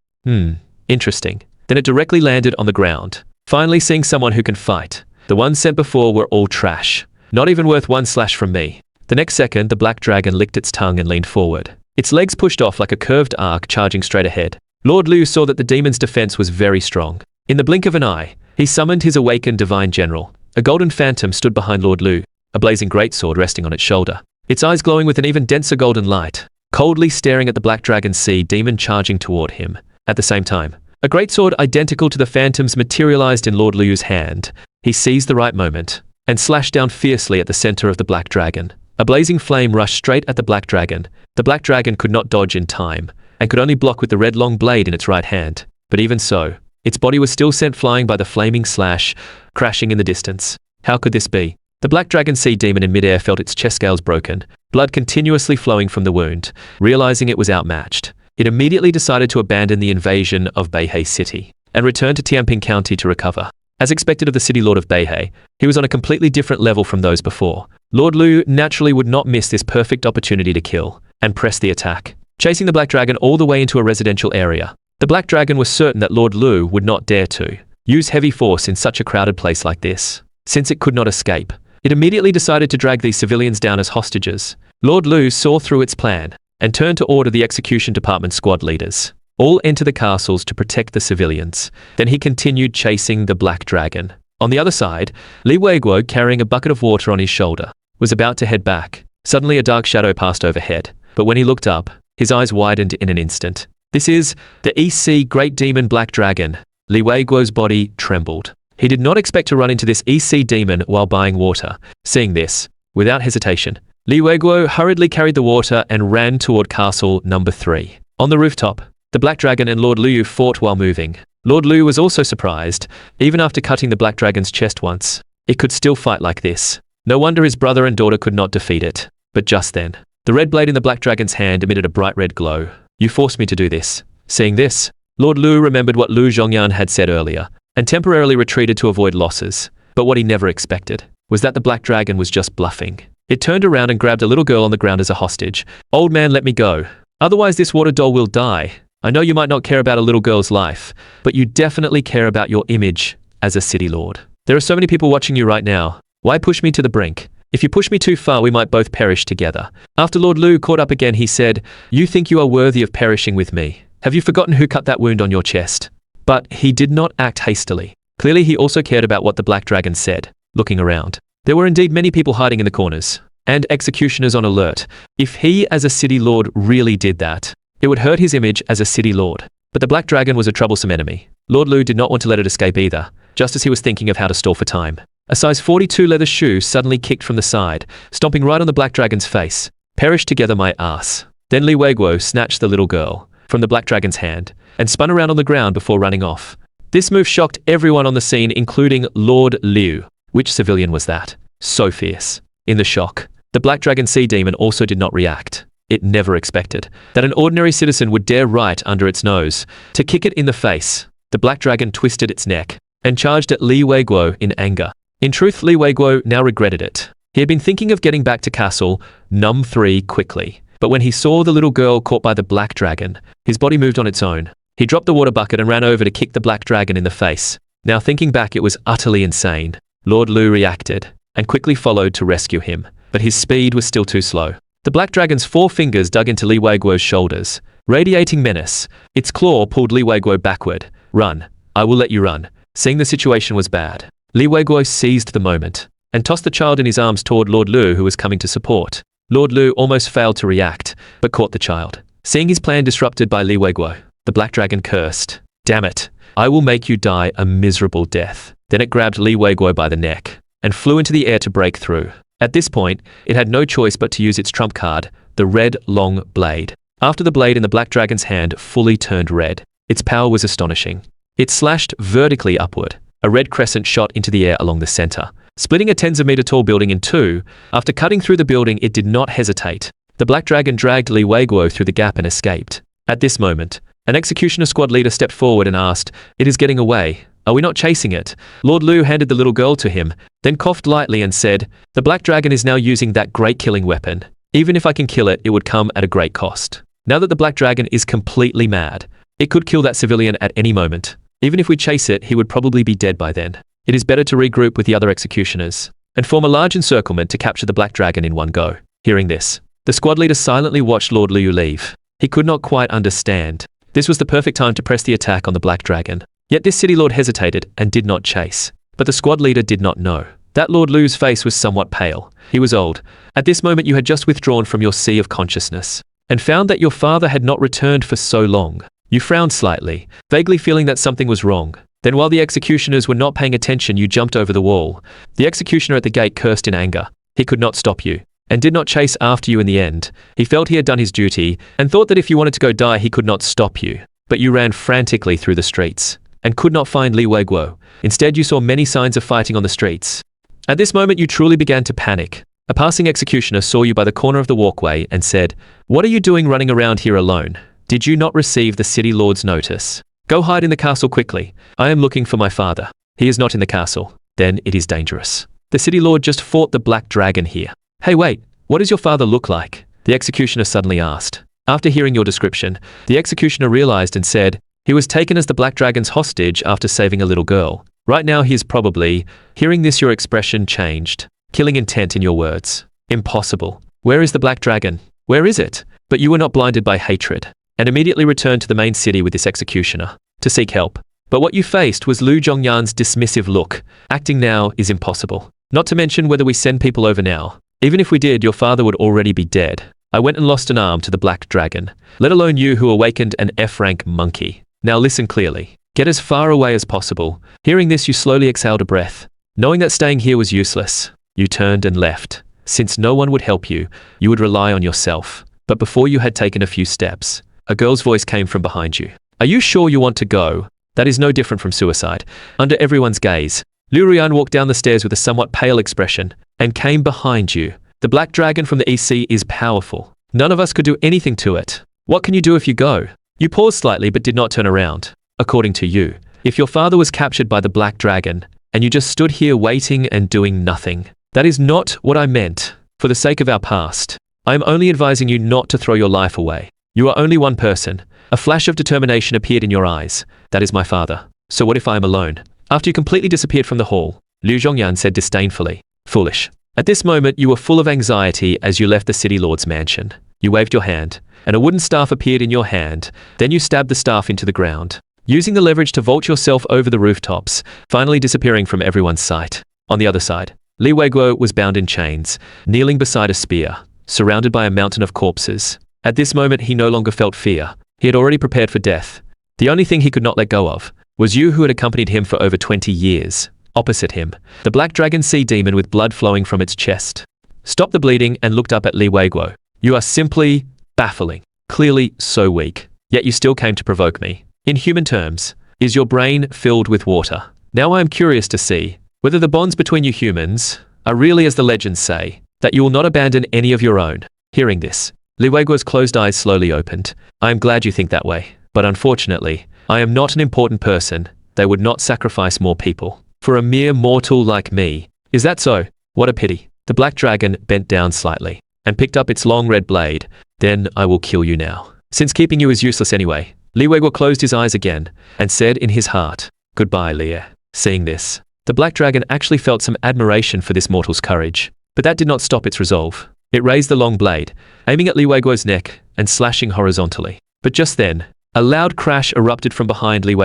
Interesting. Then it directly landed on the ground. Finally seeing someone who can fight. The ones sent before were all trash. Not even worth one slash from me. The next second, the black dragon licked its tongue and leaned forward. Its legs pushed off like a curved arc, charging straight ahead. Lord Liu saw that the demon's defense was very strong. In the blink of an eye, he summoned his awakened divine general. A golden phantom stood behind Lord Liu, a blazing greatsword resting on its shoulder. Its eyes glowing with an even denser golden light, coldly staring at the black dragon sea demon charging toward him. At the same time, a greatsword identical to the phantom's materialized in Lord Liu's hand. He seized the right moment, and slashed down fiercely at the center of the black dragon. A blazing flame rushed straight at the black dragon. The black dragon could not dodge in time, and could only block with the red long blade in its right hand. But even so, its body was still sent flying by the flaming slash, crashing in the distance. How could this be? The black dragon sea demon in midair felt its chest scales broken, blood continuously flowing from the wound. Realizing it was outmatched, it immediately decided to abandon the invasion of Beihei City, and return to Tianping County to recover. As expected of the city lord of Beihei, he was on a completely different level from those before. Lord Liu naturally would not miss this perfect opportunity to kill, and press the attack, chasing the black dragon all the way into a residential area. The black dragon was certain that Lord Liu would not dare to use heavy force in such a crowded place like this. Since it could not escape, it immediately decided to drag these civilians down as hostages. Lord Liu saw through its plan, and turned to order the execution department squad leaders. All enter the castles to protect the civilians. Then he continued chasing the black dragon. On the other side, Li Weiguo, carrying a bucket of water on his shoulder, was about to head back. Suddenly a dark shadow passed overhead, but when he looked up, his eyes widened in an instant. This is the EC Great Demon Black Dragon. Li Weiguo's body trembled. He did not expect to run into this EC demon while buying water. Seeing this, without hesitation, Li Weiguo hurriedly carried the water and ran toward castle number 3. On the rooftop, the black dragon and Lord Liu fought while moving. Lord Liu was also surprised. Even after cutting the black dragon's chest once, it could still fight like this. No wonder his brother and daughter could not defeat it. But just then, the red blade in the black dragon's hand emitted a bright red glow. You forced me to do this. Seeing this, Lord Liu remembered what Liu Zhongyan had said earlier, and temporarily retreated to avoid losses. But what he never expected was that the black dragon was just bluffing. It turned around and grabbed a little girl on the ground as a hostage. Old man, let me go. Otherwise this water doll will die. I know you might not care about a little girl's life, but you definitely care about your image as a city lord. There are so many people watching you right now. Why push me to the brink? If you push me too far, we might both perish together. After Lord Liu caught up again, he said, you think you are worthy of perishing with me. Have you forgotten who cut that wound on your chest? But he did not act hastily. Clearly he also cared about what the black dragon said. Looking around, there were indeed many people hiding in the corners, and executioners on alert. If he as a city lord really did that, it would hurt his image as a city lord. But the black dragon was a troublesome enemy. Lord Liu did not want to let it escape either, just as he was thinking of how to stall for time. A size 42 leather shoe suddenly kicked from the side, stomping right on the black dragon's face. Perish together, my ass. Then Li Weiguo snatched the little girl from the black dragon's hand and spun around on the ground before running off. This move shocked everyone on the scene, including Lord Liu. Which civilian was that? So fierce. In the shock, the black dragon sea demon also did not react. It never expected that an ordinary citizen would dare right under its nose to kick it in the face. The black dragon twisted its neck, and charged at Li Weiguo in anger. In truth, Li Weiguo now regretted it. He had been thinking of getting back to Castle Num 3 quickly, but when he saw the little girl caught by the black dragon, his body moved on its own. He dropped the water bucket and ran over to kick the black dragon in the face. Now thinking back, it was utterly insane. Lord Liu reacted and quickly followed to rescue him, but his speed was still too slow. The black dragon's 4 fingers dug into Li Weiguo's shoulders, radiating menace. Its claw pulled Li Weiguo backward. "Run. I will let you run." Seeing the situation was bad, Li Weiguo seized the moment and tossed the child in his arms toward Lord Liu, who was coming to support. Lord Liu almost failed to react, but caught the child. Seeing his plan disrupted by Li Weiguo, the black dragon cursed, "Damn it. I will make you die a miserable death." Then it grabbed Li Weiguo by the neck and flew into the air to break through. At this point, it had no choice but to use its trump card, the red long blade. After the blade in the black dragon's hand fully turned red, its power was astonishing. It slashed vertically upward. A red crescent shot into the air along the center, splitting a tens of meter tall building in two. After cutting through the building, it did not hesitate. The black dragon dragged Li Weiguo through the gap and escaped. At this moment, an executioner squad leader stepped forward and asked, "It is getting away. Are we not chasing it?" Lord Liu handed the little girl to him, then coughed lightly and said, "The black dragon is now using that great killing weapon. Even if I can kill it, it would come at a great cost. Now that the black dragon is completely mad, it could kill that civilian at any moment. Even if we chase it, he would probably be dead by then. It is better to regroup with the other executioners and form a large encirclement to capture the black dragon in one go." Hearing this, the squad leader silently watched Lord Liu leave. He could not quite understand. This was the perfect time to press the attack on the black dragon. Yet this city lord hesitated and did not chase. But the squad leader did not know that Lord Liu's face was somewhat pale. He was old. At this moment you had just withdrawn from your sea of consciousness and found that your father had not returned for so long. You frowned slightly, vaguely feeling that something was wrong. Then while the executioners were not paying attention, you jumped over the wall. The executioner at the gate cursed in anger. He could not stop you and did not chase after you in the end. He felt he had done his duty and thought that if you wanted to go die, he could not stop you. But you ran frantically through the streets and could not find Li Weiguo. Instead, you saw many signs of fighting on the streets. At this moment, you truly began to panic. A passing executioner saw you by the corner of the walkway and said, "What are you doing running around here alone? Did you not receive the city lord's notice? Go hide in the castle quickly. I am looking for my father. He is not in the castle. Then it is dangerous. The city lord just fought the black dragon here." "Hey, wait, what does your father look like?" the executioner suddenly asked. After hearing your description, the executioner realized and said, "He was taken as the black dragon's hostage after saving a little girl. Right now he is probably..." Hearing this, your expression changed. Killing intent in your words. "Impossible. Where is the black dragon? Where is it?" But you were not blinded by hatred and immediately returned to the main city with this executioner to seek help. But what you faced was Liu Zhongyan's dismissive look. "Acting now is impossible. Not to mention whether we send people over now. Even if we did, your father would already be dead. I went and lost an arm to the black dragon, let alone you who awakened an F-rank monkey. Now listen clearly. Get as far away as possible." Hearing this, you slowly exhaled a breath. Knowing that staying here was useless, you turned and left. Since no one would help you, you would rely on yourself. But before you had taken a few steps, a girl's voice came from behind you. "Are you sure you want to go? That is no different from suicide." Under everyone's gaze, Liu Ruyan walked down the stairs with a somewhat pale expression and came behind you. "The black dragon from the EC is powerful. None of us could do anything to it. What can you do if you go?" You paused slightly but did not turn around. According to you, if your father was captured by the black dragon and you just stood here waiting and doing nothing, that is not what I meant. For the sake of our past, I am only advising you not to throw your life away. You are only one person. A flash of determination appeared in your eyes. "That is my father. So what if I am alone?" After you completely disappeared from the hall, Liu Zhongyan said disdainfully, "Foolish." At this moment, you were full of anxiety as you left the city lord's mansion. You waved your hand, and a wooden staff appeared in your hand. Then you stabbed the staff into the ground, using the leverage to vault yourself over the rooftops, finally disappearing from everyone's sight. On the other side, Li Weiguo was bound in chains, kneeling beside a spear, surrounded by a mountain of corpses. At this moment, he no longer felt fear. He had already prepared for death. The only thing he could not let go of was you, who had accompanied him for over 20 years. Opposite him, the black dragon sea demon with blood flowing from its chest stopped the bleeding and looked up at Li Weiguo. "You are simply baffling. Clearly so weak. Yet you still came to provoke me. In human terms, is your brain filled with water? Now I am curious to see whether the bonds between you humans are really as the legends say, that you will not abandon any of your own." Hearing this, Li Weiguo's closed eyes slowly opened. "I am glad you think that way, but unfortunately, I am not an important person they would not sacrifice more people. For a mere mortal like me. Is that so? What a pity. The black dragon bent down slightly and picked up its long red blade. Then I will kill you now. Since keeping you is useless anyway. Liu closed his eyes again and said in his heart, "Goodbye, Liu." Seeing this, the black dragon actually felt some admiration for this mortal's courage. But that did not stop its resolve. It raised the long blade, aiming at Liu's neck and slashing horizontally. But just then, a loud crash erupted from behind Liu.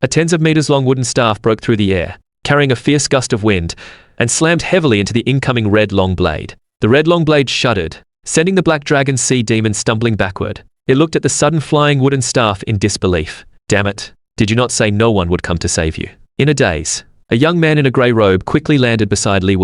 A tens of meters long wooden staff broke through the air, carrying a fierce gust of wind, and slammed heavily into the incoming red long blade. The red long blade shuddered, sending the black dragon's sea demon stumbling backward. It looked at the sudden flying wooden staff in disbelief. Damn it, did you not say no one would come to save you? In a daze, a young man in a grey robe quickly landed beside Liu,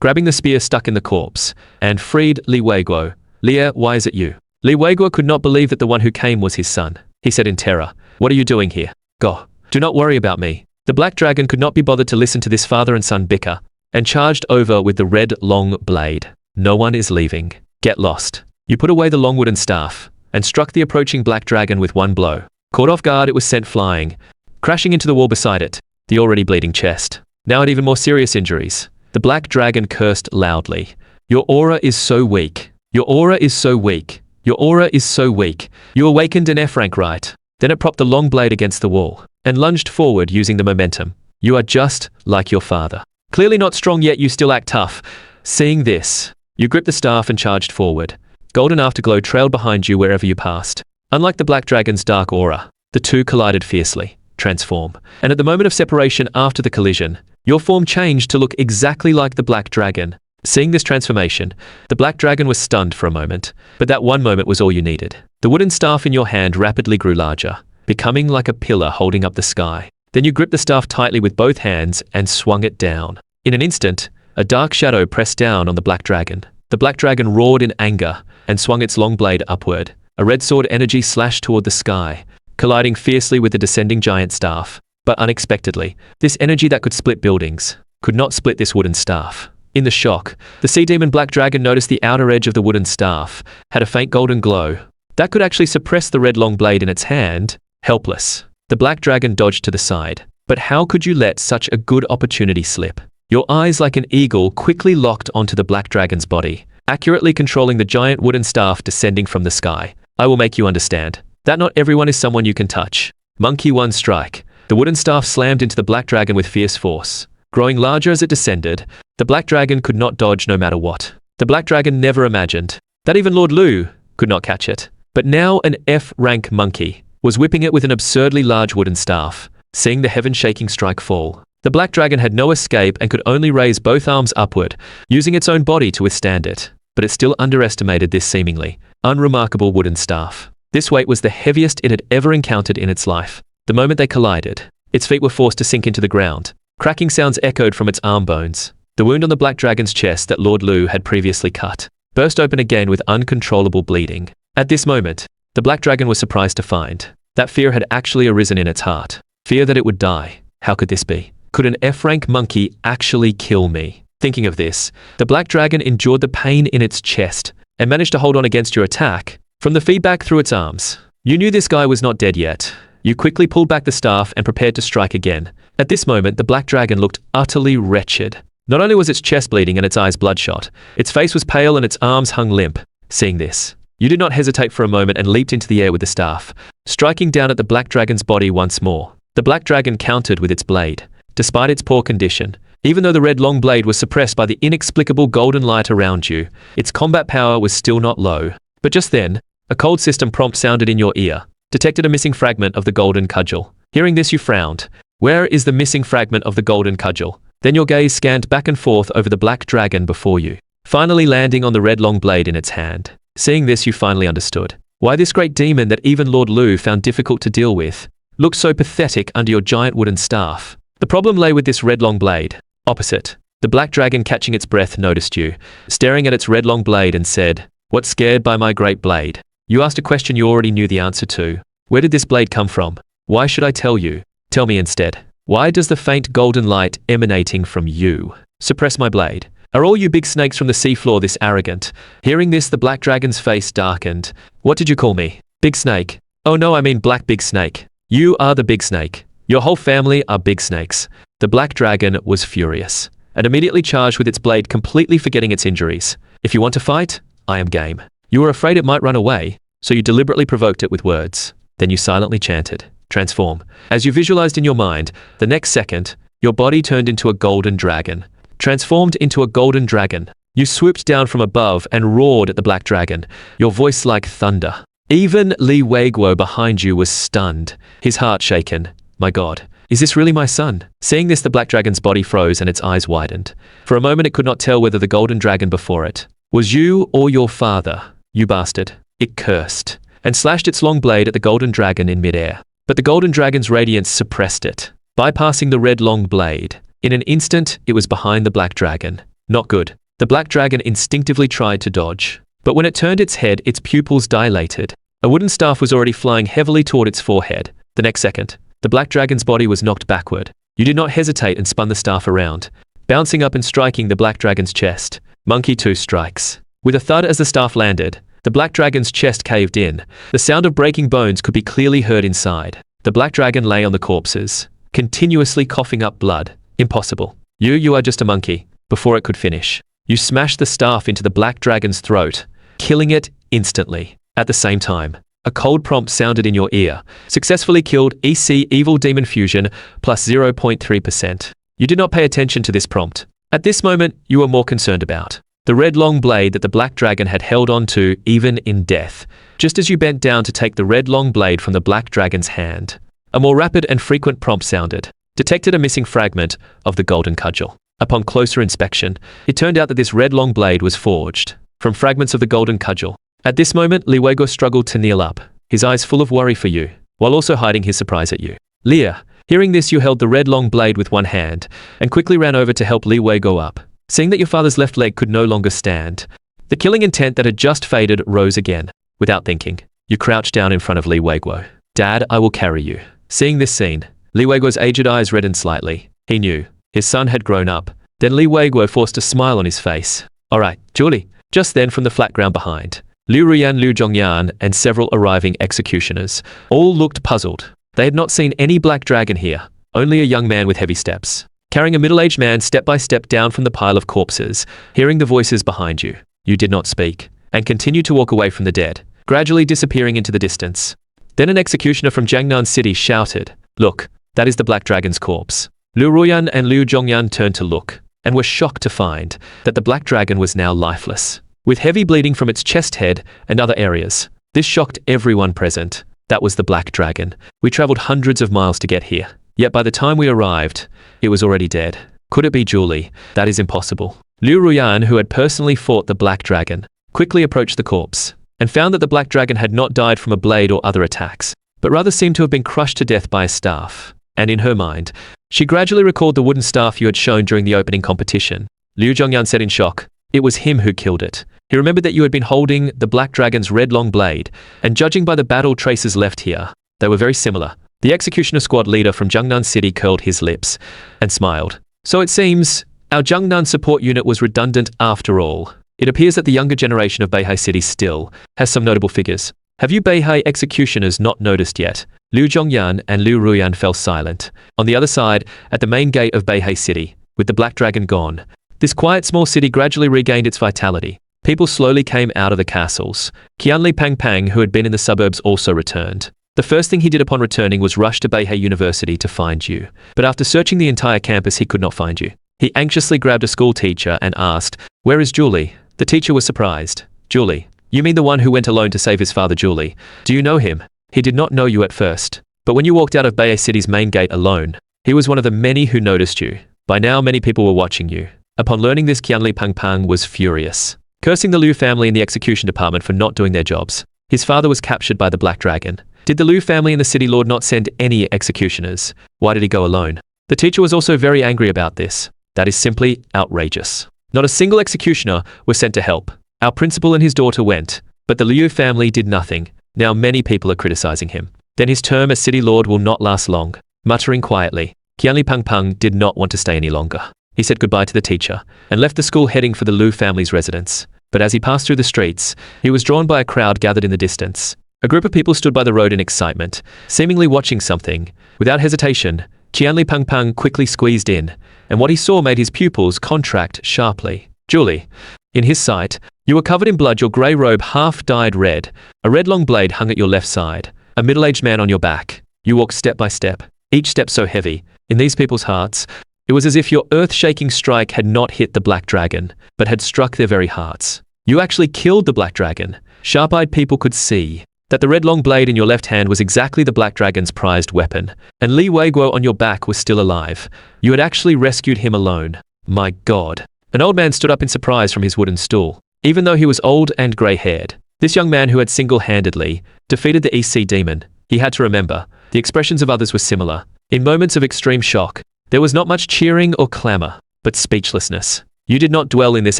grabbing the spear stuck in the corpse, and freed Liu. "Liu, why is it you?" Liu could not believe that the one who came was his son. He said in terror, "What are you doing here? Go. Do not worry about me." The black dragon could not be bothered to listen to this father and son bicker, and charged over with the red long blade. "No one is leaving. Get lost." You put away the long wooden staff, and struck the approaching black dragon with one blow. Caught off guard, it was sent flying, crashing into the wall beside it, the already bleeding chest. Now at even more serious injuries. The black dragon cursed loudly. "Your aura is so weak. Your aura is so weak. Your aura is so weak. You awakened an F rank, right?" Then it propped the long blade against the wall, and lunged forward using the momentum. "You are just like your father. Clearly not strong yet, you still act tough." Seeing this, you gripped the staff and charged forward. Golden afterglow trailed behind you wherever you passed. Unlike the black dragon's dark aura, the two collided fiercely, transform. And at the moment of separation after the collision, your form changed to look exactly like the black dragon. Seeing this transformation, the black dragon was stunned for a moment, but that one moment was all you needed. The wooden staff in your hand rapidly grew larger, becoming like a pillar holding up the sky. Then you gripped the staff tightly with both hands and swung it down. In an instant, a dark shadow pressed down on the black dragon. The black dragon roared in anger and swung its long blade upward. A red sword energy slashed toward the sky, colliding fiercely with the descending giant staff. But unexpectedly, this energy that could split buildings could not split this wooden staff. In the shock, the sea demon black dragon noticed the outer edge of the wooden staff had a faint golden glow that could actually suppress the red long blade in its hand. Helpless, the black dragon dodged to the side. But how could you let such a good opportunity slip? Your eyes, like an eagle, quickly locked onto the black dragon's body, accurately controlling the giant wooden staff descending from the sky. "I will make you understand that not everyone is someone you can touch." Monkey one strike. The wooden staff slammed into the black dragon with fierce force. Growing larger as it descended, the black dragon could not dodge no matter what. The black dragon never imagined that even Lord Liu could not catch it. But now an F-rank monkey was whipping it with an absurdly large wooden staff. Seeing the heaven-shaking strike fall, the black dragon had no escape and could only raise both arms upward, using its own body to withstand it. But it still underestimated this seemingly unremarkable wooden staff. This weight was the heaviest it had ever encountered in its life. The moment they collided, its feet were forced to sink into the ground. Cracking sounds echoed from its arm bones. The wound on the black dragon's chest that Lord Liu had previously cut burst open again with uncontrollable bleeding. At this moment, the black dragon was surprised to find that fear had actually arisen in its heart. Fear that it would die. How could this be? Could an F-rank monkey actually kill me? Thinking of this, the black dragon endured the pain in its chest and managed to hold on against your attack from the feedback through its arms. You knew this guy was not dead yet. You quickly pulled back the staff and prepared to strike again. At this moment, the black dragon looked utterly wretched. Not only was its chest bleeding and its eyes bloodshot, its face was pale and its arms hung limp. Seeing this, you did not hesitate for a moment and leaped into the air with the staff, striking down at the black dragon's body once more. The black dragon countered with its blade. Despite its poor condition, even though the red long blade was suppressed by the inexplicable golden light around you, its combat power was still not low. But just then, a cold system prompt sounded in your ear. Detected a missing fragment of the golden cudgel. Hearing this, you frowned. Where is the missing fragment of the golden cudgel? Then your gaze scanned back and forth over the black dragon before you, finally landing on the red long blade in its hand. Seeing this, you finally understood why this great demon that even Lord Liu found difficult to deal with looked so pathetic under your giant wooden staff. The problem lay with this red long blade. Opposite, the black dragon, catching its breath, noticed you, staring at its red long blade, and said, "What scared by my great blade?" You asked a question you already knew the answer to. Where did this blade come from? Why should I tell you? Tell me instead. Why does the faint golden light emanating from you suppress my blade? Are all you big snakes from the seafloor this arrogant? Hearing this, the black dragon's face darkened. What did you call me? Big snake? Oh no, I mean black big snake. You are the big snake. Your whole family are big snakes. The black dragon was furious and immediately charged with its blade, completely forgetting its injuries. If you want to fight, I am game. You were afraid it might run away, so you deliberately provoked it with words. Then you silently chanted, transform. As you visualized in your mind, the next second, your body turned into a golden dragon. Transformed into a golden dragon. You swooped down from above and roared at the black dragon, your voice like thunder. Even Li Weiguo behind you was stunned, his heart shaken. My God, is this really my son? Seeing this, the black dragon's body froze and its eyes widened. For a moment it could not tell whether the golden dragon before it was you or your father. You bastard. It cursed and slashed its long blade at the golden dragon in midair. But the golden dragon's radiance suppressed it, bypassing the red long blade. In an instant, it was behind the black dragon. Not good. The black dragon instinctively tried to dodge, but when it turned its head, its pupils dilated. A wooden staff was already flying heavily toward its forehead. The next second, the black dragon's body was knocked backward. You did not hesitate and spun the staff around, bouncing up and striking the black dragon's chest. Monkey 2 strikes. With a thud as the staff landed, the black dragon's chest caved in. The sound of breaking bones could be clearly heard inside. The black dragon lay on the corpses, continuously coughing up blood. Impossible. You are just a monkey. Before it could finish, you smashed the staff into the black dragon's throat, killing it instantly. At the same time, a cold prompt sounded in your ear. Successfully killed EC Evil Demon Fusion plus 0.3%. You did not pay attention to this prompt. At this moment, you were more concerned about the red long blade that the black dragon had held on to even in death. Just as you bent down to take the red long blade from the black dragon's hand, a more rapid and frequent prompt sounded. Detected a missing fragment of the golden cudgel. Upon closer inspection, it turned out that this red long blade was forged from fragments of the golden cudgel. At this moment, Li Weiguo struggled to kneel up, his eyes full of worry for you, while also hiding his surprise at you. Leah, hearing this, you held the red long blade with one hand and quickly ran over to help Li Weiguo up. Seeing that your father's left leg could no longer stand, the killing intent that had just faded rose again. Without thinking, you crouched down in front of Li Weiguo. Dad, I will carry you. Seeing this scene, Li Weiguo's aged eyes reddened slightly. He knew his son had grown up. Then Li Weiguo forced a smile on his face. All right, Jiu Li. Just then, from the flat ground behind, Liu Ruyan, Liu Zhongyan, and several arriving executioners all looked puzzled. They had not seen any black dragon here, only a young man with heavy steps, carrying a middle-aged man step by step down from the pile of corpses. Hearing the voices behind you, you did not speak, and continued to walk away from the dead, gradually disappearing into the distance. Then an executioner from Jiangnan City shouted, "Look, that is the black dragon's corpse." Liu Ruyan and Liu Zhongyan turned to look, and were shocked to find that the black dragon was now lifeless, with heavy bleeding from its chest, head, and other areas. This shocked everyone present. That was the black dragon. We traveled hundreds of miles to get here. Yet by the time we arrived, it was already dead. Could it be Jiu Li? That is impossible. Liu Ruyan, who had personally fought the black dragon, quickly approached the corpse, and found that the black dragon had not died from a blade or other attacks, but rather seemed to have been crushed to death by a staff. And in her mind, she gradually recalled the wooden staff you had shown during the opening competition. Liu Zhongyan said in shock, "It was him who killed it." He remembered that you had been holding the black dragon's red long blade, and judging by the battle traces left here, they were very similar. The executioner squad leader from Jiangnan City curled his lips and smiled. So it seems our Jiangnan support unit was redundant after all. It appears that the younger generation of Beihai City still has some notable figures. Have you Beihai executioners not noticed yet? Liu Zhongyan and Liu Ruyan fell silent. On the other side, at the main gate of Beihai City, with the black dragon gone, this quiet small city gradually regained its vitality. People slowly came out of the castles. Qianli Pangpang, who had been in the suburbs, also returned. The first thing he did upon returning was rush to Beihai University to find you. But after searching the entire campus, he could not find you. He anxiously grabbed a school teacher and asked, "Where is Jiu Li?" The teacher was surprised. "Jiu Li? You mean the one who went alone to save his father, Jiu Li? Do you know him?" He did not know you at first, but when you walked out of Beihai City's main gate alone, he was one of the many who noticed you. By now, many people were watching you. Upon learning this, Qianli Pangpang was furious, cursing the Liu family in the execution department for not doing their jobs. His father was captured by the black dragon. Did the Liu family and the city lord not send any executioners? Why did he go alone? The teacher was also very angry about this. That is simply outrageous. Not a single executioner was sent to help. Our principal and his daughter went, but the Liu family did nothing. Now many people are criticizing him. Then his term as city lord will not last long. Muttering quietly, Qianli Pangpang did not want to stay any longer. He said goodbye to the teacher and left the school, heading for the Liu family's residence. But as he passed through the streets, he was drawn by a crowd gathered in the distance. A group of people stood by the road in excitement, seemingly watching something. Without hesitation, Qianli Peng quickly squeezed in, and what he saw made his pupils contract sharply. Jiu Li. In his sight, you were covered in blood, your grey robe half dyed red, a red long blade hung at your left side, a middle-aged man on your back. You walked step by step, each step so heavy. In these people's hearts, it was as if your earth-shaking strike had not hit the black dragon, but had struck their very hearts. You actually killed the black dragon. Sharp-eyed people could see that the red long blade in your left hand was exactly the black dragon's prized weapon, and Li Weiguo on your back was still alive. You had actually rescued him alone. My God. An old man stood up in surprise from his wooden stool. Even though he was old and grey-haired, this young man who had single-handedly defeated the EC demon, he had to remember, the expressions of others were similar. In moments of extreme shock, there was not much cheering or clamour, but speechlessness. You did not dwell in this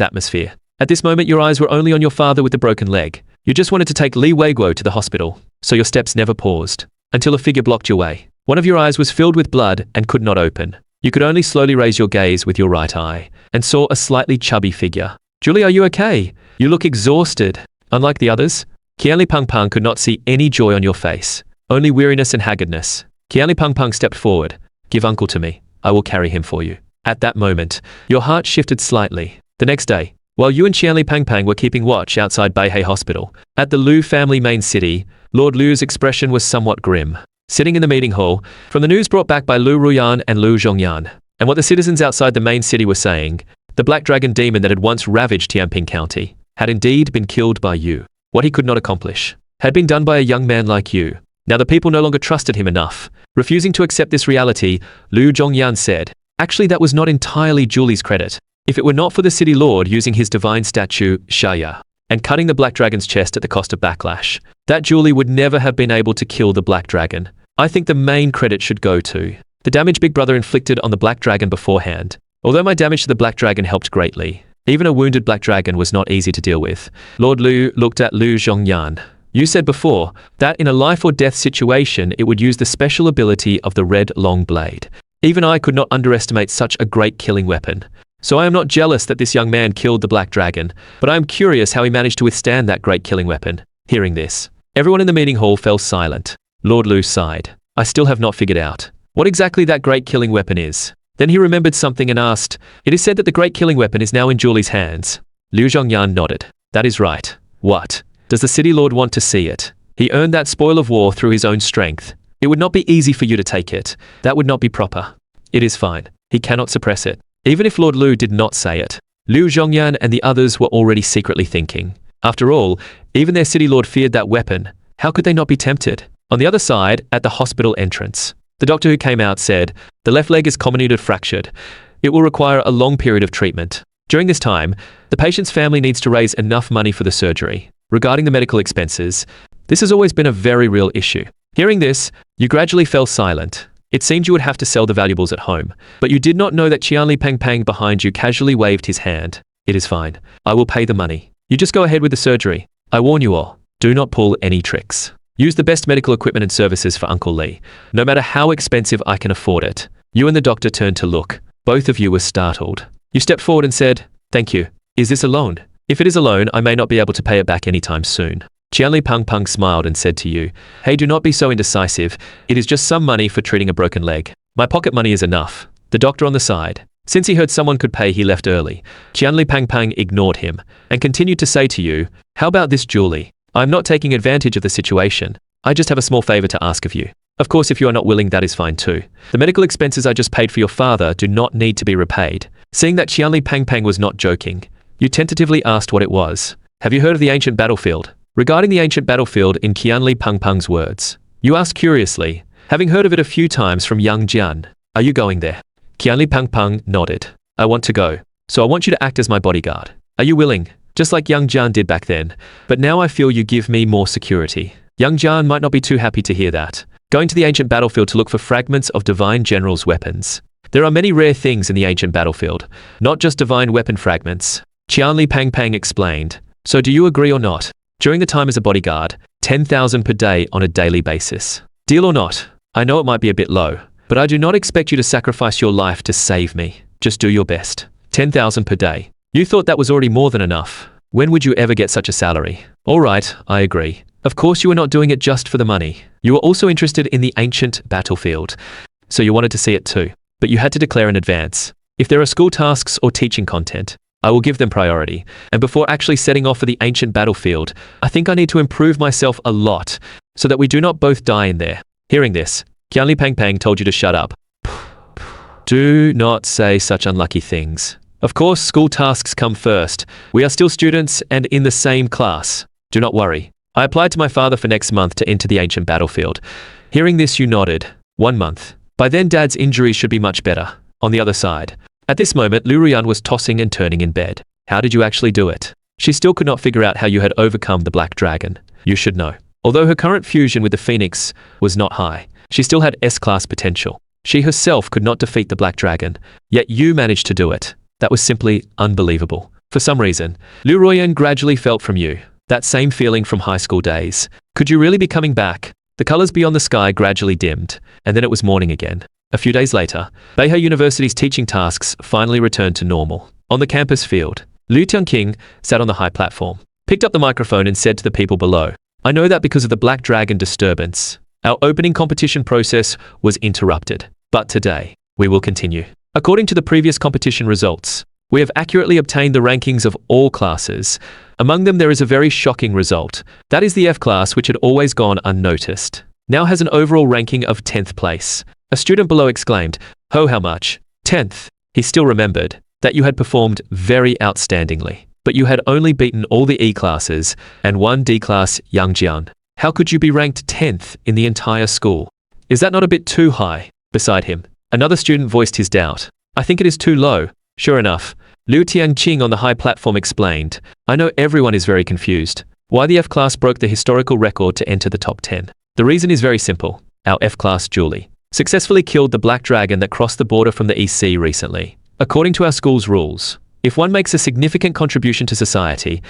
atmosphere. At this moment, your eyes were only on your father with the broken leg. You just wanted to take Li Weiguo to the hospital, so your steps never paused, until a figure blocked your way. One of your eyes was filled with blood and could not open. You could only slowly raise your gaze with your right eye, and saw a slightly chubby figure. Jiu Li, are you okay? You look exhausted. Unlike the others, Qianli Peng could not see any joy on your face, only weariness and haggardness. Qianli Peng stepped forward. Give uncle to me. I will carry him for you. At that moment, your heart shifted slightly. The next day, while you and Qianli Peng were keeping watch outside Beihei Hospital, at the Liu family main city, Lord Liu's expression was somewhat grim. Sitting in the meeting hall, from the news brought back by Liu Ruyan and Liu Zhongyan, and what the citizens outside the main city were saying, the black dragon demon that had once ravaged Tianping County had indeed been killed by you. What he could not accomplish had been done by a young man like you. Now the people no longer trusted him enough. Refusing to accept this reality, Liu Zhongyan said, actually that was not entirely Jiu Li's credit. If it were not for the city lord using his divine statue, Shaya, and cutting the black dragon's chest at the cost of backlash, that Jiu Li would never have been able to kill the black dragon. I think the main credit should go to the damage Big Brother inflicted on the black dragon beforehand. Although my damage to the black dragon helped greatly, even a wounded black dragon was not easy to deal with. Lord Liu looked at Liu Zhongyan. You said before that in a life or death situation it would use the special ability of the red long blade. Even I could not underestimate such a great killing weapon. So I am not jealous that this young man killed the black dragon, but I am curious how he managed to withstand that great killing weapon. Hearing this, everyone in the meeting hall fell silent. Lord Liu sighed. I still have not figured out what exactly that great killing weapon is. Then he remembered something and asked, it is said that the great killing weapon is now in Jiu Li's hands. Liu Zhongyan nodded. That is right. What? Does the city lord want to see it? He earned that spoil of war through his own strength. It would not be easy for you to take it. That would not be proper. It is fine. He cannot suppress it. Even if Lord Liu did not say it, Liu Zhongyan and the others were already secretly thinking. After all, even their city lord feared that weapon. How could they not be tempted? On the other side, at the hospital entrance, the doctor who came out said, the left leg is comminuted fractured. It will require a long period of treatment. During this time, the patient's family needs to raise enough money for the surgery. Regarding the medical expenses, this has always been a very real issue. Hearing this, you gradually fell silent. It seemed you would have to sell the valuables at home, but you did not know that Qianli Peng behind you casually waved his hand. It is fine. I will pay the money. You just go ahead with the surgery. I warn you all, do not pull any tricks. Use the best medical equipment and services for Uncle Li. No matter how expensive, I can afford it. You and the doctor turned to look. Both of you were startled. You stepped forward and said, thank you. Is this a loan? If it is a loan, I may not be able to pay it back anytime soon. Qianli Peng smiled and said to you, hey, do not be so indecisive. It is just some money for treating a broken leg. My pocket money is enough. The doctor on the side. Since he heard someone could pay, he left early. Qianli Peng ignored him and continued to say to you, how about this, Jiu Li? I'm not taking advantage of the situation. I just have a small favor to ask of you. Of course, if you are not willing, that is fine too. The medical expenses I just paid for your father do not need to be repaid. Seeing that Qianli Peng was not joking, you tentatively asked what it was. Have you heard of the ancient battlefield? Regarding the ancient battlefield in Qianli Peng's words, you asked curiously, having heard of it a few times from young Jian, are you going there? Qianli Peng nodded. I want to go. So I want you to act as my bodyguard. Are you willing? Just like young Jian did back then. But now I feel you give me more security. Young Jian might not be too happy to hear that. Going to the ancient battlefield to look for fragments of divine generals' weapons. There are many rare things in the ancient battlefield, not just divine weapon fragments. Qianli Peng explained. So do you agree or not? During the time as a bodyguard, 10,000 per day on a daily basis. Deal or not? I know it might be a bit low, but I do not expect you to sacrifice your life to save me. Just do your best. 10,000 per day. You thought that was already more than enough. When would you ever get such a salary? All right, I agree. Of course you were not doing it just for the money. You were also interested in the ancient battlefield, so you wanted to see it too. But you had to declare in advance. If there are school tasks or teaching content, I will give them priority. And before actually setting off for the ancient battlefield, I think I need to improve myself a lot so that we do not both die in there. Hearing this, Qianli Pang told you to shut up. Do not say such unlucky things. Of course, school tasks come first. We are still students and in the same class. Do not worry. I applied to my father for next month to enter the ancient battlefield. Hearing this, you nodded. 1 month. By then, Dad's injuries should be much better. On the other side. At this moment, Liu Ruyan was tossing and turning in bed. How did you actually do it? She still could not figure out how you had overcome the black dragon. You should know. Although her current fusion with the phoenix was not high, she still had S-class potential. She herself could not defeat the black dragon, yet you managed to do it. That was simply unbelievable. For some reason, Liu Ruyan gradually felt from you. That same feeling from high school days. Could you really be coming back? The colors beyond the sky gradually dimmed, and then it was morning again. A few days later, Beihai University's teaching tasks finally returned to normal. On the campus field, Liu Tianqing sat on the high platform, picked up the microphone and said to the people below, I know that because of the Black Dragon disturbance, our opening competition process was interrupted. But today, we will continue. According to the previous competition results, we have accurately obtained the rankings of all classes. Among them, there is a very shocking result. That is the F class, which had always gone unnoticed, now has an overall ranking of 10th place. A student below exclaimed, "Oh, how much? 10th. He still remembered that you had performed very outstandingly, but you had only beaten all the E classes and one D class, Yang Jian. How could you be ranked 10th in the entire school? Is that not a bit too high?" Beside him, another student voiced his doubt. "I think it is too low." Sure enough, Liu Tianqing on the high platform explained, "I know everyone is very confused. Why the F class broke the historical record to enter the top 10. The reason is very simple. Our F class Jiu Li successfully killed the black dragon that crossed the border from the EC recently. According to our school's rules, if one makes a significant contribution to society,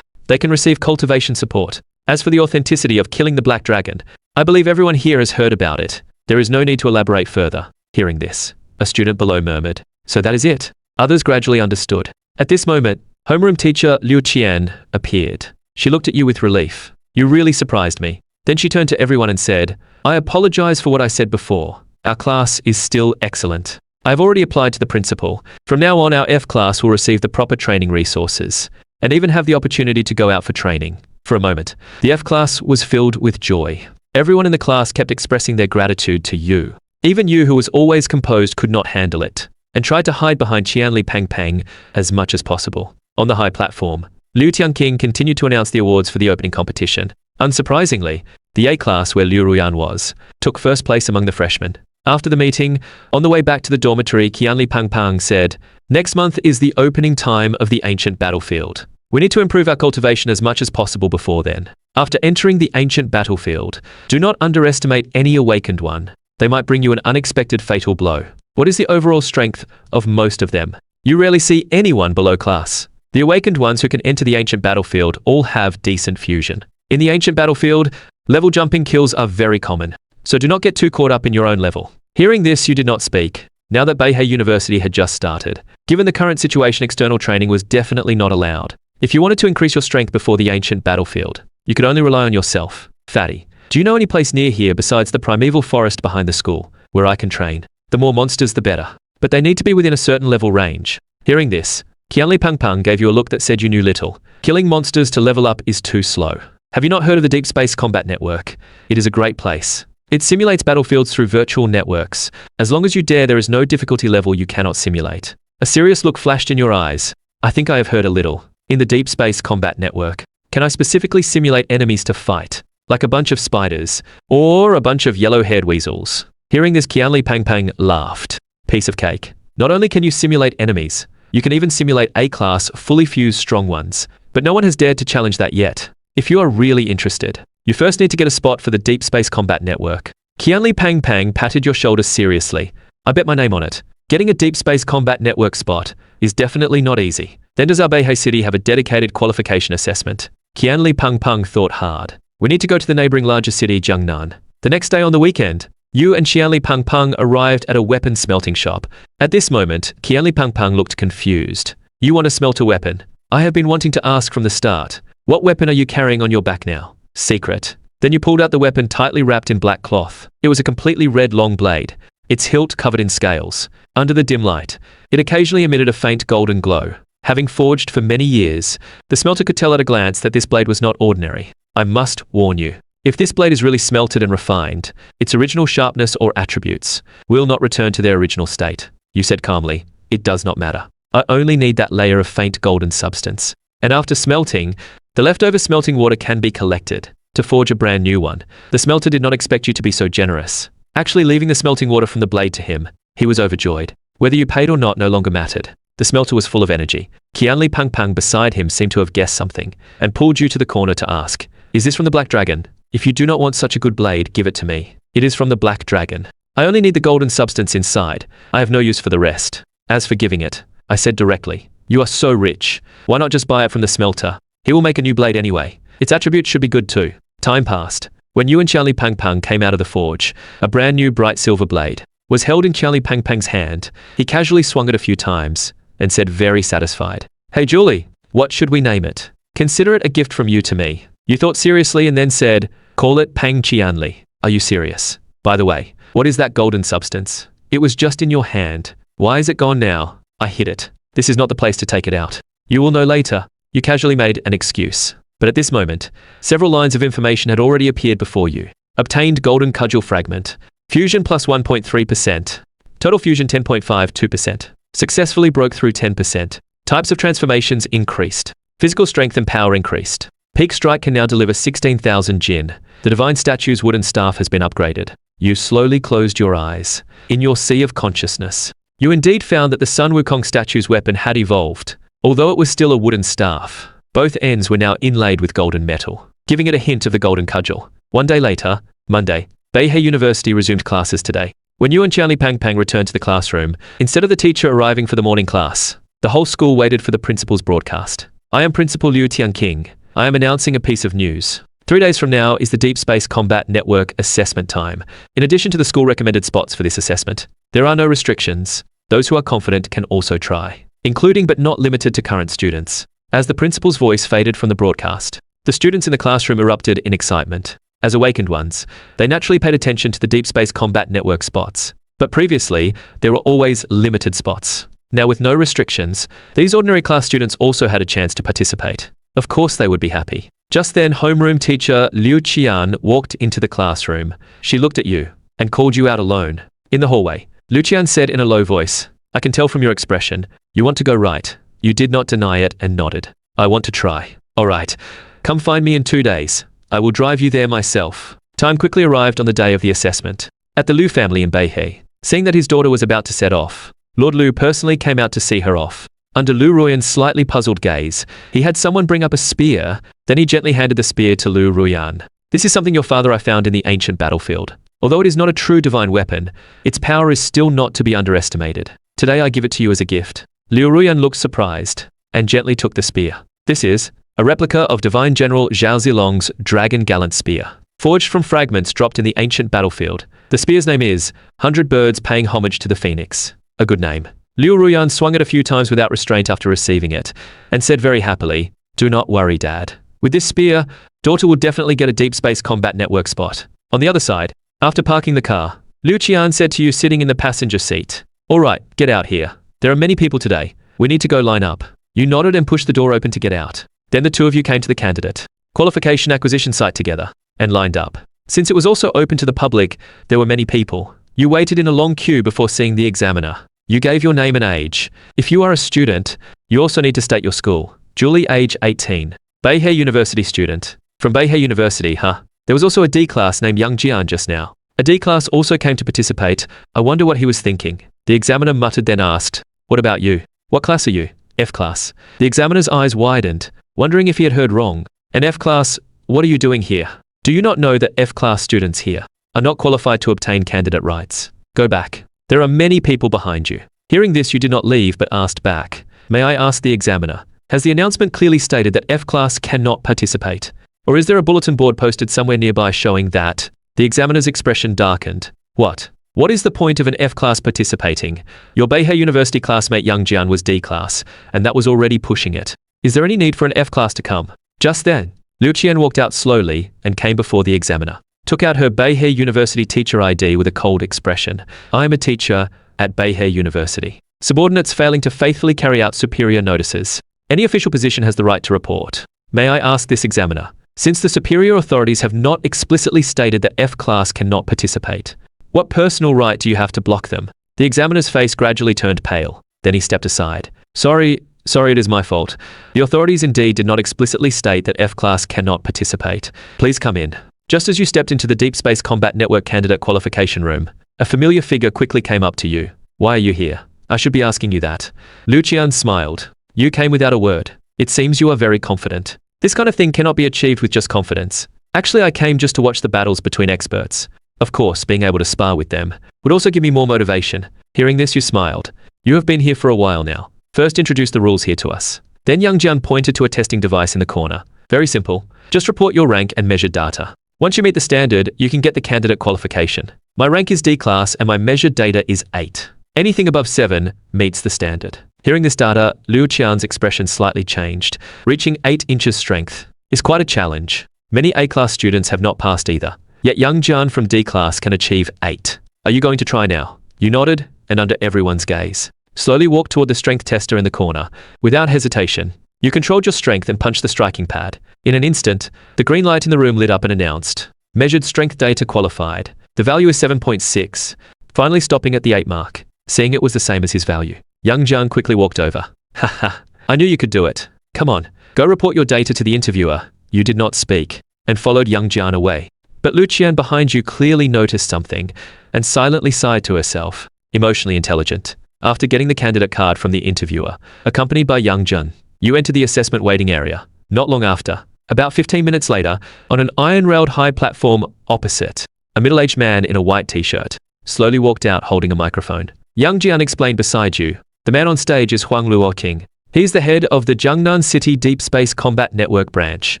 they can receive cultivation support. As for the authenticity of killing the black dragon, I believe everyone here has heard about it. There is no need to elaborate further." Hearing this, a student below murmured, "So that is it." Others gradually understood. At this moment, homeroom teacher Liu Qian appeared. She looked at you with relief. "You really surprised me." Then she turned to everyone and said, "I apologize for what I said before. Our class is still excellent. I have already applied to the principal. From now on, our F class will receive the proper training resources and even have the opportunity to go out for training." For a moment, the F class was filled with joy. Everyone in the class kept expressing their gratitude to you. Even you, who was always composed, could not handle it and tried to hide behind Qianli Pang as much as possible. On the high platform, Liu Tianqing continued to announce the awards for the opening competition. Unsurprisingly, the A class, where Liu Ruyan was, took first place among the freshmen. After the meeting, on the way back to the dormitory, Qianli Pang said, "Next month is the opening time of the ancient battlefield. We need to improve our cultivation as much as possible before then. After entering the ancient battlefield, do not underestimate any awakened one. They might bring you an unexpected fatal blow. What is the overall strength of most of them? You rarely see anyone below class. The awakened ones who can enter the ancient battlefield all have decent fusion. In the ancient battlefield, level jumping kills are very common, so do not get too caught up in your own level." Hearing this, you did not speak. Now that Beihai University had just started, given the current situation, external training was definitely not allowed. If you wanted to increase your strength before the ancient battlefield, you could only rely on yourself. Fatty, do you know any place near here besides the primeval forest behind the school, where I can train? The more monsters, the better. But they need to be within a certain level range. Hearing this, Qianli Pang gave you a look that said you knew little. Killing monsters to level up is too slow. Have you not heard of the Deep Space Combat Network? It is a great place. It simulates battlefields through virtual networks. As long as you dare, there is no difficulty level you cannot simulate. A serious look flashed in your eyes. I think I have heard a little. In the Deep Space Combat Network, can I specifically simulate enemies to fight? Like a bunch of spiders, or a bunch of yellow-haired weasels? Hearing this, Qianli Pang laughed. Piece of cake. Not only can you simulate enemies, you can even simulate A-class, fully fused strong ones. But no one has dared to challenge that yet. If you are really interested, you first need to get a spot for the Deep Space Combat Network. Qianli Pang patted your shoulder seriously. I bet my name on it. Getting a Deep Space Combat Network spot is definitely not easy. Then does our Beihai City have a dedicated qualification assessment? Qianli Pang thought hard. We need to go to the neighboring larger city, Jiangnan. The next day on the weekend, you and Qianli Pang arrived at a weapon smelting shop. At this moment, Qianli Pang looked confused. You want to smelt a weapon? I have been wanting to ask from the start. What weapon are you carrying on your back now? Secret. Then you pulled out the weapon tightly wrapped in black cloth. It was a completely red long blade, its hilt covered in scales. Under the dim light, it occasionally emitted a faint golden glow. Having forged for many years, the smelter could tell at a glance that this blade was not ordinary. I must warn you. If this blade is really smelted and refined, its original sharpness or attributes will not return to their original state. You said calmly, it does not matter. I only need that layer of faint golden substance. And after smelting, the leftover smelting water can be collected to forge a brand new one. The smelter did not expect you to be so generous. Actually leaving the smelting water from the blade to him, he was overjoyed. Whether you paid or not no longer mattered. The smelter was full of energy. Qianli Pangpang beside him seemed to have guessed something, and pulled you to the corner to ask, is this from the Black Dragon? If you do not want such a good blade, give it to me. It is from the Black Dragon. I only need the golden substance inside. I have no use for the rest. As for giving it, I said directly, you are so rich. Why not just buy it from the smelter? He will make a new blade anyway. Its attributes should be good too. Time passed. When you and Qianli Pangpang came out of the forge, a brand new bright silver blade was held in Qianli Pangpang's hand. He casually swung it a few times and said very satisfied, hey Jiu Li, what should we name it? Consider it a gift from you to me. You thought seriously and then said, call it Pang Qianli. Are you serious? By the way, what is that golden substance? It was just in your hand. Why is it gone now? I hid it. This is not the place to take it out. You will know later. You casually made an excuse. But at this moment, several lines of information had already appeared before you. Obtained golden cudgel fragment. Fusion plus 1.3%. Total fusion 10.52%. Successfully broke through 10%. Types of transformations increased. Physical strength and power increased. Peak strike can now deliver 16,000 jin. The divine statue's wooden staff has been upgraded. You slowly closed your eyes. In your sea of consciousness, you indeed found that the Sun Wukong statue's weapon had evolved. Although it was still a wooden staff, both ends were now inlaid with golden metal, giving it a hint of the golden cudgel. One day later, Monday, Beihei University resumed classes today. When you and Qianli Pangpang returned to the classroom, instead of the teacher arriving for the morning class, the whole school waited for the principal's broadcast. I am Principal Liu Tianqing. I am announcing a piece of news. 3 days from now is the Deep Space Combat Network assessment time. In addition to the school recommended spots for this assessment, there are no restrictions. Those who are confident can also try, including but not limited to current students. As the principal's voice faded from the broadcast, the students in the classroom erupted in excitement. As awakened ones, they naturally paid attention to the Deep Space Combat Network spots. But previously, there were always limited spots. Now with no restrictions, these ordinary class students also had a chance to participate. Of course they would be happy. Just then, homeroom teacher Liu Qian walked into the classroom. She looked at you and called you out alone. In the hallway, Liu Qian said in a low voice, I can tell from your expression, you want to go right. You did not deny it and nodded. I want to try. All right, come find me in 2 days. I will drive you there myself. Time quickly arrived on the day of the assessment. At the Liu family in Beihei, seeing that his daughter was about to set off, Lord Liu personally came out to see her off. Under Liu Ruyan's slightly puzzled gaze, he had someone bring up a spear, then he gently handed the spear to Liu Ruyan. This is something your father I found in the ancient battlefield. Although it is not a true divine weapon, its power is still not to be underestimated. Today I give it to you as a gift. Liu Ruyan looked surprised, and gently took the spear. This is a replica of Divine General Zhao Zilong's Dragon Gallant Spear, forged from fragments dropped in the ancient battlefield. The spear's name is 100 Birds Paying Homage to the Phoenix. A good name. Liu Ruyan swung it a few times without restraint after receiving it, and said very happily, do not worry, Dad. With this spear, daughter will definitely get a Deep Space Combat Network spot. On the other side, after parking the car, Liu Qian said to you sitting in the passenger seat, all right, get out here. There are many people today. We need to go line up. You nodded and pushed the door open to get out. Then the two of you came to the candidate qualification acquisition site together and lined up. Since it was also open to the public, there were many people. You waited in a long queue before seeing the examiner. You gave your name and age. If you are a student, you also need to state your school. Jiu Li, age 18. Beihei University student. From Beihei University, huh? There was also a D class named Young Jian just now. A D class also came to participate. I wonder what he was thinking. The examiner muttered then asked, what about you? What class are you? F class. The examiner's eyes widened, wondering if he had heard wrong. An F class, what are you doing here? Do you not know that F class students here are not qualified to obtain candidate rights? Go back. There are many people behind you. Hearing this, you did not leave but asked back. May I ask the examiner, has the announcement clearly stated that F class cannot participate? Or is there a bulletin board posted somewhere nearby showing that? The examiner's expression darkened. What? What is the point of an F class participating? Your Beihei University classmate Young Jian was D class, and that was already pushing it. Is there any need for an F class to come? Just then, Liu Ruyan walked out slowly and came before the examiner. Took out her Beihai University teacher ID with a cold expression. I am a teacher at Beihai University. Subordinates failing to faithfully carry out superior notices. Any official position has the right to report. May I ask this examiner, since the superior authorities have not explicitly stated that F class cannot participate, what personal right do you have to block them? The examiner's face gradually turned pale. Then he stepped aside. Sorry, it is my fault. The authorities indeed did not explicitly state that F class cannot participate. Please come in. Just as you stepped into the Deep Space Combat Network candidate qualification room, a familiar figure quickly came up to you. Why are you here? I should be asking you that. Liu Ruyan smiled. You came without a word. It seems you are very confident. This kind of thing cannot be achieved with just confidence. Actually, I came just to watch the battles between experts. Of course, being able to spar with them would also give me more motivation. Hearing this, you smiled. You have been here for a while now. First, introduce the rules here to us. Then Yang Jian pointed to a testing device in the corner. Very simple. Just report your rank and measured data. Once you meet the standard, you can get the candidate qualification. My rank is D class and my measured data is 8. Anything above 7 meets the standard. Hearing this data, Liu Ruyan's expression slightly changed. Reaching 8 inches strength is quite a challenge. Many A-class students have not passed either. Yet Yang Jian from D-class can achieve 8. Are you going to try now? You nodded, and under everyone's gaze, slowly walked toward the strength tester in the corner. Without hesitation, you controlled your strength and punched the striking pad. In an instant, the green light in the room lit up and announced, measured strength data qualified. The value is 7.6, finally stopping at the 8 mark. Seeing it was the same as his value, Yang Jian quickly walked over. Haha, I knew you could do it. Come on, go report your data to the interviewer. You did not speak, and followed Yang Jian away. But Liu Ruyan behind you clearly noticed something, and silently sighed to herself. Emotionally intelligent. After getting the candidate card from the interviewer, accompanied by Yang Jian, you enter the assessment waiting area. Not long after, about 15 minutes later, on an iron-railed high platform opposite, a middle-aged man in a white t-shirt slowly walked out holding a microphone. Yang Jian explained beside you. The man on stage is Huang Luoqing. He is the head of the Jiangnan City Deep Space Combat Network branch.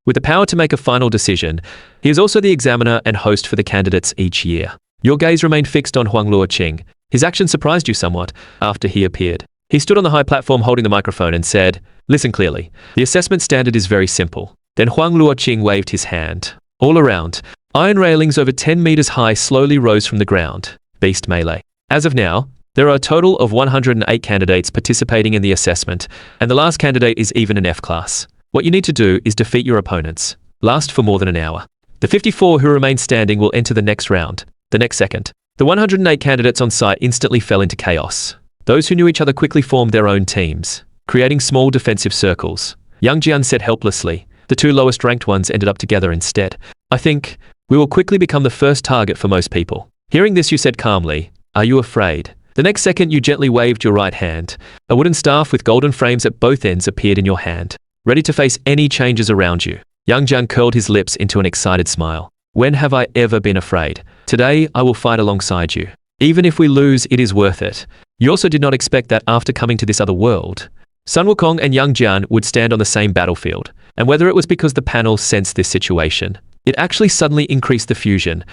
With the power to make a final decision, he is also the examiner and host for the candidates each year. Your gaze remained fixed on Huang Luoqing. His action surprised you somewhat after he appeared. He stood on the high platform holding the microphone and said, "Listen clearly. The assessment standard is very simple." Then Huang Luoqing waved his hand. All around, iron railings over 10 meters high slowly rose from the ground. Beast melee. As of now, there are a total of 108 candidates participating in the assessment, and the last candidate is even an F class. What you need to do is defeat your opponents. Last for more than an hour. The 54 who remain standing will enter the next round. The next second, the 108 candidates on site instantly fell into chaos. Those who knew each other quickly formed their own teams, creating small defensive circles. Yang Jian said helplessly. The 2 lowest ranked ones ended up together instead. I think we will quickly become the first target for most people. Hearing this, you said calmly, "Are you afraid?" The next second, you gently waved your right hand. A wooden staff with golden frames at both ends appeared in your hand, ready to face any changes around you. Yang Jian curled his lips into an excited smile. When have I ever been afraid? Today, I will fight alongside you. Even if we lose, it is worth it. You also did not expect that after coming to this other world, Sun Wukong and Yang Jian would stand on the same battlefield. And whether it was because the panel sensed this situation, it actually suddenly increased the fusion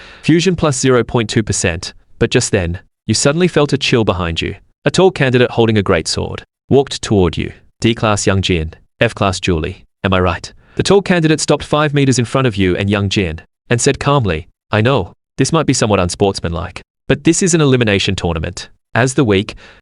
plus 0.2%. But just then, you suddenly felt a chill behind you. A tall candidate holding a great sword walked toward you. D-class Yang Jian, F-class Jiu Li. Am I right? The tall candidate stopped 5 meters in front of you and Yang Jian, and said calmly, I know, this might be somewhat unsportsmanlike, but this is an elimination tournament. As the weak,